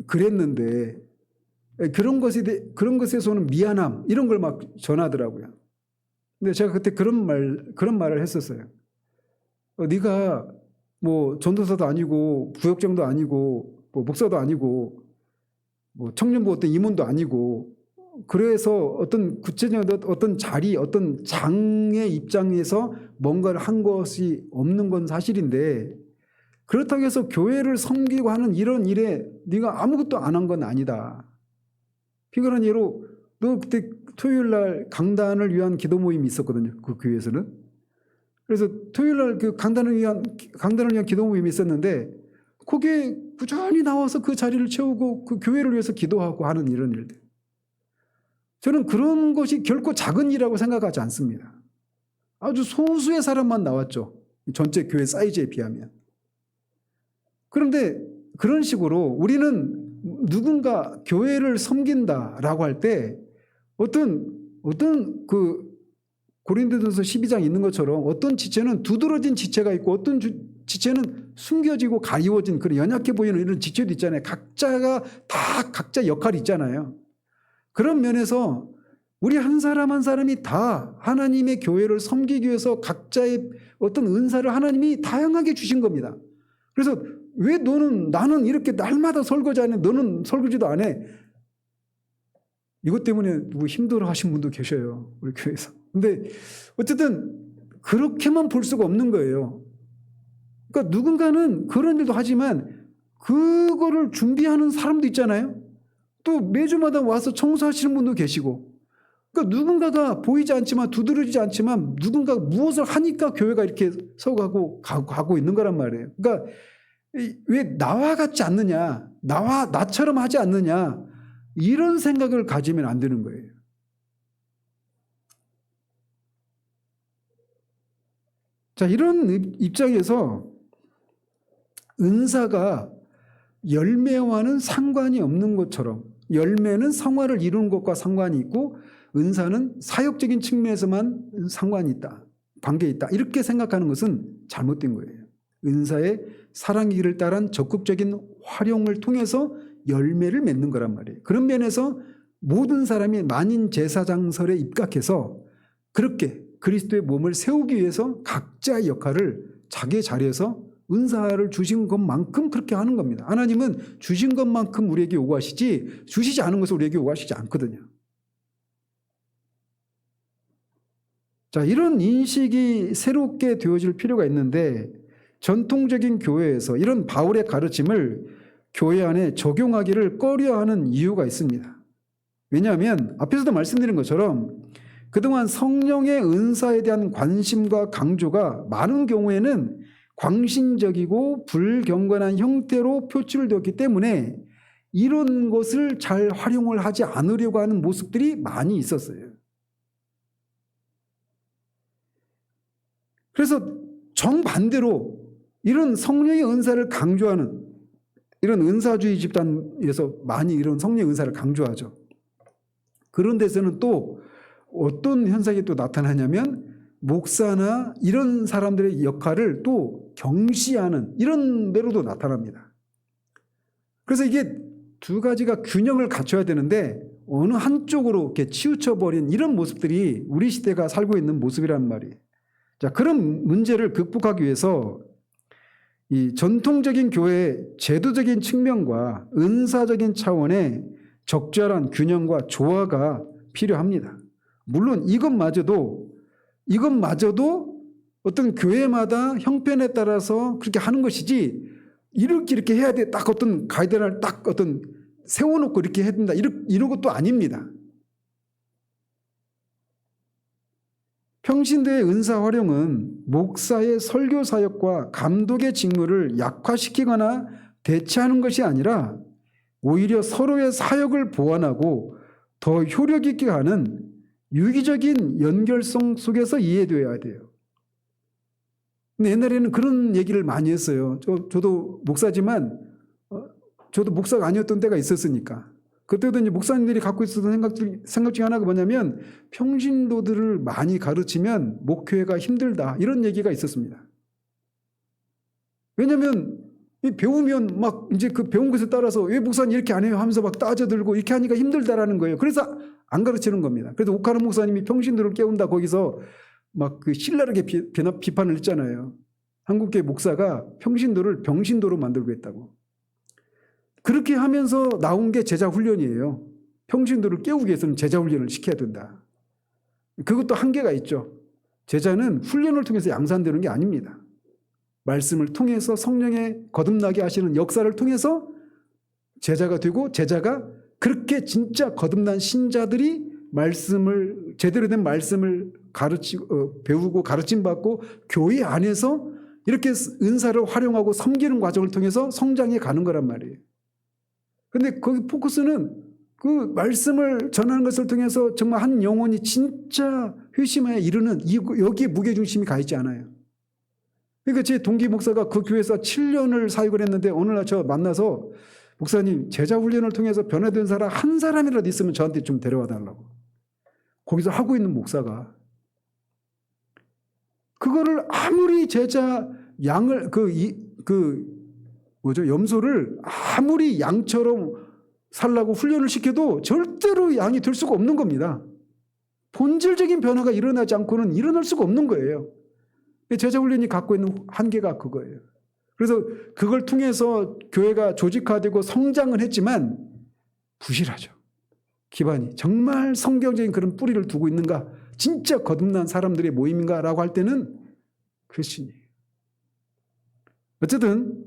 S1: 그랬는데 그런 것에서는 미안함 이런 걸 막 전하더라고요. 근데 제가 그때 그런 말을 했었어요. 네가 뭐 전도사도 아니고 부역장도 아니고 뭐 목사도 아니고 뭐 청년부 어떤 임원도 아니고 그래서 어떤 구체적인 어떤 자리, 어떤 장의 입장에서 뭔가를 한 것이 없는 건 사실인데 그렇다고 해서 교회를 섬기고 하는 이런 일에 네가 아무것도 안 한 건 아니다. 피곤한 예로 너 그때 토요일 날 강단을 위한 기도 모임이 있었거든요. 그 교회에서는. 그래서 토요일 날 그 강단을 위한 기도 모임이 있었는데 거기에 꾸준히 나와서 그 자리를 채우고 그 교회를 위해서 기도하고 하는 이런 일들. 저는 그런 것이 결코 작은 일이라고 생각하지 않습니다. 아주 소수의 사람만 나왔죠. 전체 교회 사이즈에 비하면. 그런데 그런 식으로 우리는 누군가 교회를 섬긴다라고 할 때 어떤 그 고린도전서 12장 있는 것처럼 어떤 지체는 두드러진 지체가 있고 어떤 지체는 숨겨지고 가리워진 그런 연약해 보이는 이런 지체도 있잖아요. 각자가 다 각자 역할이 있잖아요. 그런 면에서 우리 한 사람 한 사람이 다 하나님의 교회를 섬기기 위해서 각자의 어떤 은사를 하나님이 다양하게 주신 겁니다. 그래서 왜 나는 이렇게 날마다 설거지 안 해? 너는 설거지도 안 해? 이것 때문에 누구 힘들어 하신 분도 계셔요. 우리 교회에서. 근데 어쨌든 그렇게만 볼 수가 없는 거예요. 그러니까 누군가는 그런 일도 하지만 그거를 준비하는 사람도 있잖아요. 또 매주마다 와서 청소하시는 분도 계시고. 그러니까 누군가가 보이지 않지만 두드러지지 않지만 누군가가 무엇을 하니까 교회가 이렇게 서가고 가고 있는 거란 말이에요. 그러니까 왜 나와 같지 않느냐, 나처럼 하지 않느냐 이런 생각을 가지면 안 되는 거예요. 자, 이런 입장에서 은사가 열매와는 상관이 없는 것처럼 열매는 성화를 이루는 것과 상관이 있고 은사는 사역적인 측면에서만 상관이 있다, 관계에 있다 이렇게 생각하는 것은 잘못된 거예요. 은사의 사랑의 길을 따른 적극적인 활용을 통해서 열매를 맺는 거란 말이에요. 그런 면에서 모든 사람이 만인 제사장설에 입각해서 그렇게 그리스도의 몸을 세우기 위해서 각자의 역할을 자기의 자리에서 은사를 주신 것만큼 그렇게 하는 겁니다. 하나님은 주신 것만큼 우리에게 요구하시지 주시지 않은 것을 우리에게 요구하시지 않거든요. 자, 이런 인식이 새롭게 되어질 필요가 있는데 전통적인 교회에서 이런 바울의 가르침을 교회 안에 적용하기를 꺼려하는 이유가 있습니다. 왜냐하면 앞에서도 말씀드린 것처럼 그동안 성령의 은사에 대한 관심과 강조가 많은 경우에는 광신적이고 불경건한 형태로 표출되었기 때문에 이런 것을 잘 활용을 하지 않으려고 하는 모습들이 많이 있었어요. 그래서 정반대로 이런 성령의 은사를 강조하는 이런 은사주의 집단에서 많이 이런 성령의 은사를 강조하죠. 그런 데서는 또 어떤 현상이 또 나타나냐면 목사나 이런 사람들의 역할을 또 경시하는 이런 대로도 나타납니다. 그래서 이게 두 가지가 균형을 갖춰야 되는데 어느 한쪽으로 이렇게 치우쳐버린 이런 모습들이 우리 시대가 살고 있는 모습이란 말이에요. 자, 그런 문제를 극복하기 위해서 이 전통적인 교회의 제도적인 측면과 은사적인 차원의 적절한 균형과 조화가 필요합니다. 물론 이것마저도 어떤 교회마다 형편에 따라서 그렇게 하는 것이지, 이렇게 해야 돼, 딱 어떤 가이드라인을 딱 어떤 세워놓고 이렇게 해야 된다, 이런 것도 아닙니다. 평신도의 은사 활용은 목사의 설교 사역과 감독의 직무를 약화시키거나 대체하는 것이 아니라 오히려 서로의 사역을 보완하고 더 효력 있게 하는 유기적인 연결성 속에서 이해되어야 돼요. 근데 옛날에는 그런 얘기를 많이 했어요. 저도 목사지만 저도 목사가 아니었던 때가 있었으니까. 그때도 이제 목사님들이 갖고 있었던 생각 중에 하나가 뭐냐면, 평신도들을 많이 가르치면 목회가 힘들다, 이런 얘기가 있었습니다. 왜냐하면 배우면 막 이제 그 배운 것에 따라서 왜 목사님 이렇게 안 해요 하면서 막 따져들고 이렇게 하니까 힘들다라는 거예요. 그래서 안 가르치는 겁니다. 그래서 오카노 목사님이 평신도를 깨운다 거기서 막 그 신랄하게 비판을 했잖아요. 한국계 목사가 평신도를 병신도로 만들고 있다고. 그렇게 하면서 나온 게 제자 훈련이에요. 평신도를 깨우기 위해서는 제자 훈련을 시켜야 된다. 그것도 한계가 있죠. 제자는 훈련을 통해서 양산되는 게 아닙니다. 말씀을 통해서 성령의 거듭나게 하시는 역사를 통해서 제자가 되고, 제자가 그렇게 진짜 거듭난 신자들이 말씀을, 제대로 된 말씀을 배우고 가르침 받고 교회 안에서 이렇게 은사를 활용하고 섬기는 과정을 통해서 성장해 가는 거란 말이에요. 근데 거기 포커스는 그 말씀을 전하는 것을 통해서 정말 한 영혼이 진짜 회심에 이르는 여기에 무게중심이 가 있지 않아요. 그러니까 제 동기 목사가 그 교회에서 7년을 사역을 했는데 어느 날 저 만나서, 목사님 제자 훈련을 통해서 변화된 사람 한 사람이라도 있으면 저한테 좀 데려와 달라고. 거기서 하고 있는 목사가 그거를 아무리 제자 양을 염소를 아무리 양처럼 살라고 훈련을 시켜도 절대로 양이 될 수가 없는 겁니다. 본질적인 변화가 일어나지 않고는 일어날 수가 없는 거예요. 제자 훈련이 갖고 있는 한계가 그거예요. 그래서 그걸 통해서 교회가 조직화되고 성장은 했지만 부실하죠. 기반이 정말 성경적인 그런 뿌리를 두고 있는가, 진짜 거듭난 사람들의 모임인가라고 할 때는 크리스천이에요. 어쨌든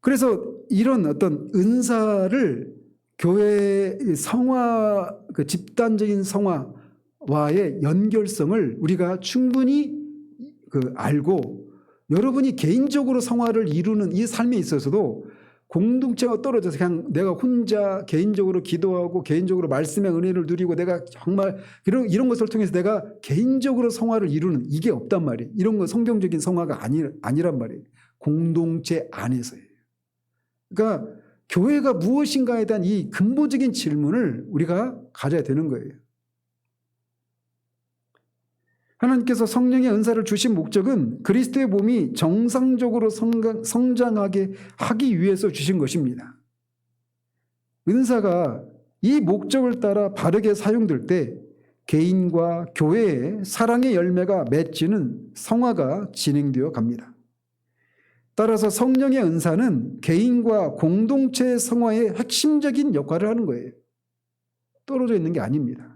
S1: 그래서 이런 어떤 은사를 교회의 성화, 그 집단적인 성화와의 연결성을 우리가 충분히 알고, 여러분이 개인적으로 성화를 이루는 이 삶에 있어서도 공동체가 떨어져서 그냥 내가 혼자 개인적으로 기도하고 개인적으로 말씀의 은혜를 누리고 내가 정말 이런 것을 통해서 내가 개인적으로 성화를 이루는 이게 없단 말이에요. 이런 건 성경적인 성화가 아니란 말이에요. 공동체 안에서예요. 그러니까 교회가 무엇인가에 대한 이 근본적인 질문을 우리가 가져야 되는 거예요. 하나님께서 성령의 은사를 주신 목적은 그리스도의 몸이 정상적으로 성장하게 하기 위해서 주신 것입니다. 은사가 이 목적을 따라 바르게 사용될 때 개인과 교회의 사랑의 열매가 맺히는 성화가 진행되어 갑니다. 따라서 성령의 은사는 개인과 공동체의 성화의 핵심적인 역할을 하는 거예요. 떨어져 있는 게 아닙니다.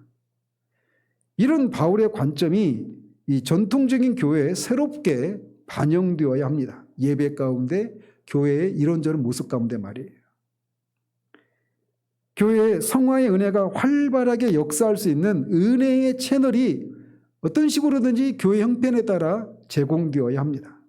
S1: 이런 바울의 관점이 이 전통적인 교회에 새롭게 반영되어야 합니다. 예배 가운데, 교회의 이런저런 모습 가운데 말이에요. 교회의 성화의 은혜가 활발하게 역사할 수 있는 은혜의 채널이 어떤 식으로든지 교회 형편에 따라 제공되어야 합니다.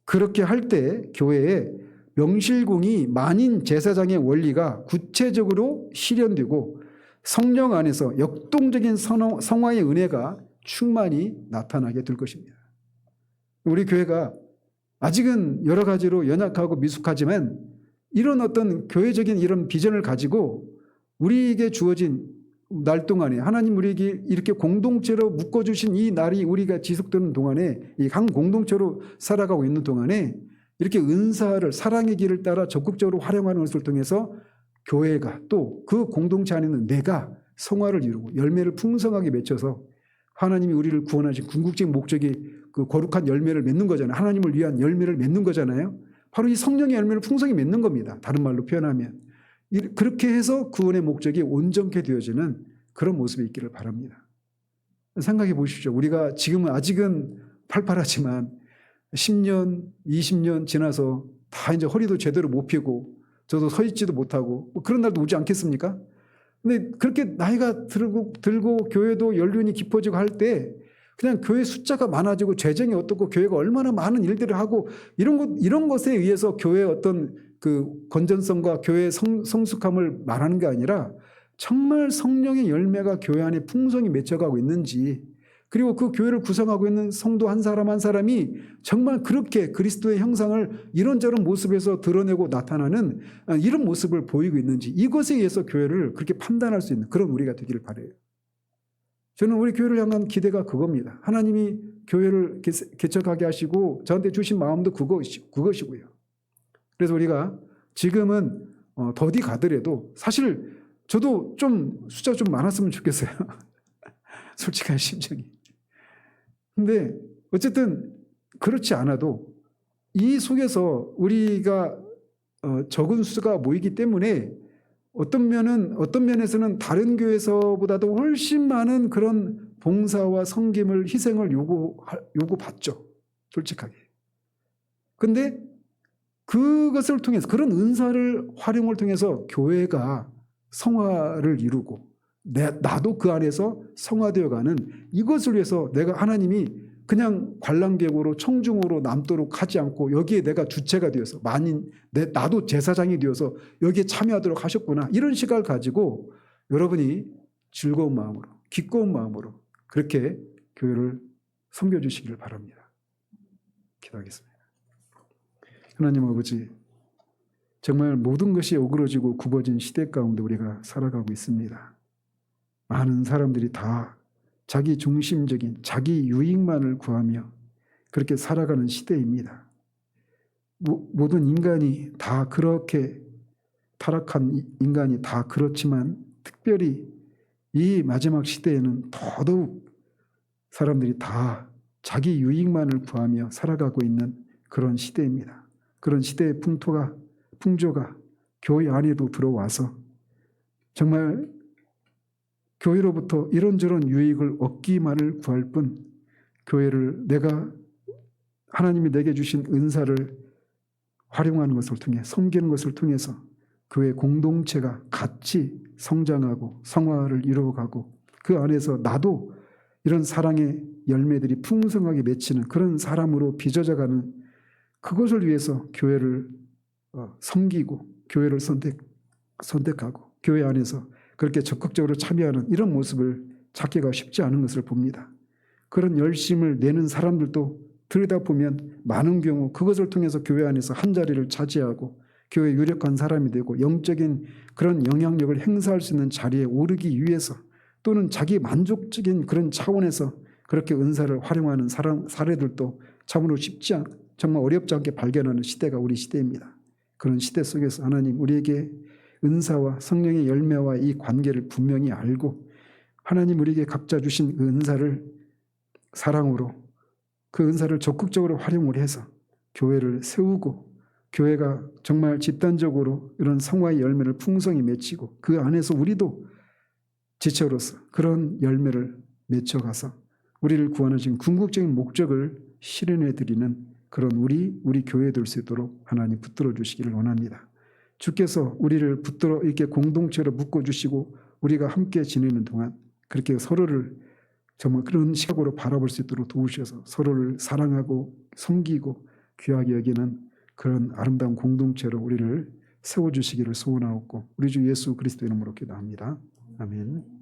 S1: 그렇게 할 때 교회에 명실공히 만인 제사장의 원리가 구체적으로 실현되고 성령 안에서 역동적인 성화의 은혜가 충만히 나타나게 될 것입니다. 우리 교회가 아직은 여러 가지로 연약하고 미숙하지만 이런 어떤 교회적인 이런 비전을 가지고 우리에게 주어진 날 동안에 하나님 우리에게 이렇게 공동체로 묶어주신 이 날이 우리가 지속되는 동안에, 이 한 공동체로 살아가고 있는 동안에 이렇게 은사를 사랑의 길을 따라 적극적으로 활용하는 것을 통해서 교회가 또 그 공동체 안에 있는 내가 성화를 이루고 열매를 풍성하게 맺혀서 하나님이 우리를 구원하신 궁극적인 목적이 그 거룩한 열매를 맺는 거잖아요. 하나님을 위한 열매를 맺는 거잖아요. 바로 이 성령의 열매를 풍성히 맺는 겁니다. 다른 말로 표현하면. 그렇게 해서 구원의 목적이 온전케 되어지는 그런 모습이 있기를 바랍니다. 생각해 보십시오. 우리가 지금은 아직은 팔팔하지만 10년, 20년 지나서 다 이제 허리도 제대로 못 펴고 저도 서 있지도 못하고 뭐 그런 날도 오지 않겠습니까? 근데 그렇게 나이가 들고 교회도 연륜이 깊어지고 할 때 그냥 교회 숫자가 많아지고 재정이 어떻고 교회가 얼마나 많은 일들을 하고 이런 것에 의해서 교회의 어떤 그 건전성과 교회의 성숙함을 말하는 게 아니라 정말 성령의 열매가 교회 안에 풍성히 맺혀가고 있는지, 그리고 그 교회를 구성하고 있는 성도 한 사람 한 사람이 정말 그렇게 그리스도의 형상을 이런저런 모습에서 드러내고 나타나는 이런 모습을 보이고 있는지, 이것에 의해서 교회를 그렇게 판단할 수 있는 그런 우리가 되기를 바라요. 저는 우리 교회를 향한 기대가 그겁니다. 하나님이 교회를 개척하게 하시고 저한테 주신 마음도 그것이고요. 그래서 우리가 지금은 더디 가더라도 사실 저도 좀 숫자 좀 많았으면 좋겠어요. 솔직한 심정이. 근데 어쨌든 그렇지 않아도 이 속에서 우리가 적은 수가 모이기 때문에 어떤 면에서는 다른 교회에서보다도 훨씬 많은 그런 봉사와 섬김을 희생을 요구받죠. 솔직하게. 근데 그것을 통해서 그런 은사를 활용을 통해서 교회가 성화를 이루고 나도 그 안에서 성화되어가는 이것을 위해서 내가 하나님이 그냥 관람객으로 청중으로 남도록 하지 않고 여기에 내가 주체가 되어서 나도 제사장이 되어서 여기에 참여하도록 하셨구나, 이런 시각을 가지고 여러분이 즐거운 마음으로 기꺼운 마음으로 그렇게 교회를 섬겨주시기를 바랍니다. 기도하겠습니다. 하나님 아버지, 정말 모든 것이 오그러지고 굽어진 시대 가운데 우리가 살아가고 있습니다. 많은 사람들이 다 자기 중심적인 자기 유익만을 구하며 그렇게 살아가는 시대입니다. 모든 인간이 다 그렇게 타락한 인간이 다 그렇지만 특별히 이 마지막 시대에는 더더욱 사람들이 다 자기 유익만을 구하며 살아가고 있는 그런 시대입니다. 그런 시대의 풍조가 교회 안에도 들어와서 정말 교회로부터 이런저런 유익을 얻기만을 구할 뿐 교회를 하나님이 내게 주신 은사를 활용하는 것을 통해 섬기는 것을 통해서 교회 공동체가 같이 성장하고 성화를 이루어가고 그 안에서 나도 이런 사랑의 열매들이 풍성하게 맺히는 그런 사람으로 빚어져가는 그것을 위해서 교회를 섬기고 교회를 선택하고 교회 안에서 그렇게 적극적으로 참여하는 이런 모습을 찾기가 쉽지 않은 것을 봅니다. 그런 열심을 내는 사람들도 들여다보면 많은 경우 그것을 통해서 교회 안에서 한 자리를 차지하고 교회에 유력한 사람이 되고 영적인 그런 영향력을 행사할 수 있는 자리에 오르기 위해서 또는 자기 만족적인 그런 차원에서 그렇게 은사를 활용하는 사례들도 참으로 정말 어렵지 않게 발견하는 시대가 우리 시대입니다. 그런 시대 속에서 하나님 우리에게 은사와 성령의 열매와 이 관계를 분명히 알고 하나님 우리에게 각자 주신 그 은사를 사랑으로 그 은사를 적극적으로 활용을 해서 교회를 세우고 교회가 정말 집단적으로 이런 성화의 열매를 풍성히 맺히고 그 안에서 우리도 지체로서 그런 열매를 맺혀가서 우리를 구원하신 궁극적인 목적을 실현해 드리는 그런 우리 교회 될 수 있도록 하나님 붙들어 주시기를 원합니다. 주께서 우리를 붙들어 이렇게 공동체로 묶어주시고 우리가 함께 지내는 동안 그렇게 서로를 정말 그런 시각으로 바라볼 수 있도록 도우셔서 서로를 사랑하고 섬기고 귀하게 여기는 그런 아름다운 공동체로 우리를 세워주시기를 소원하옵고 우리 주 예수 그리스도 이름으로 기도합니다. 아멘.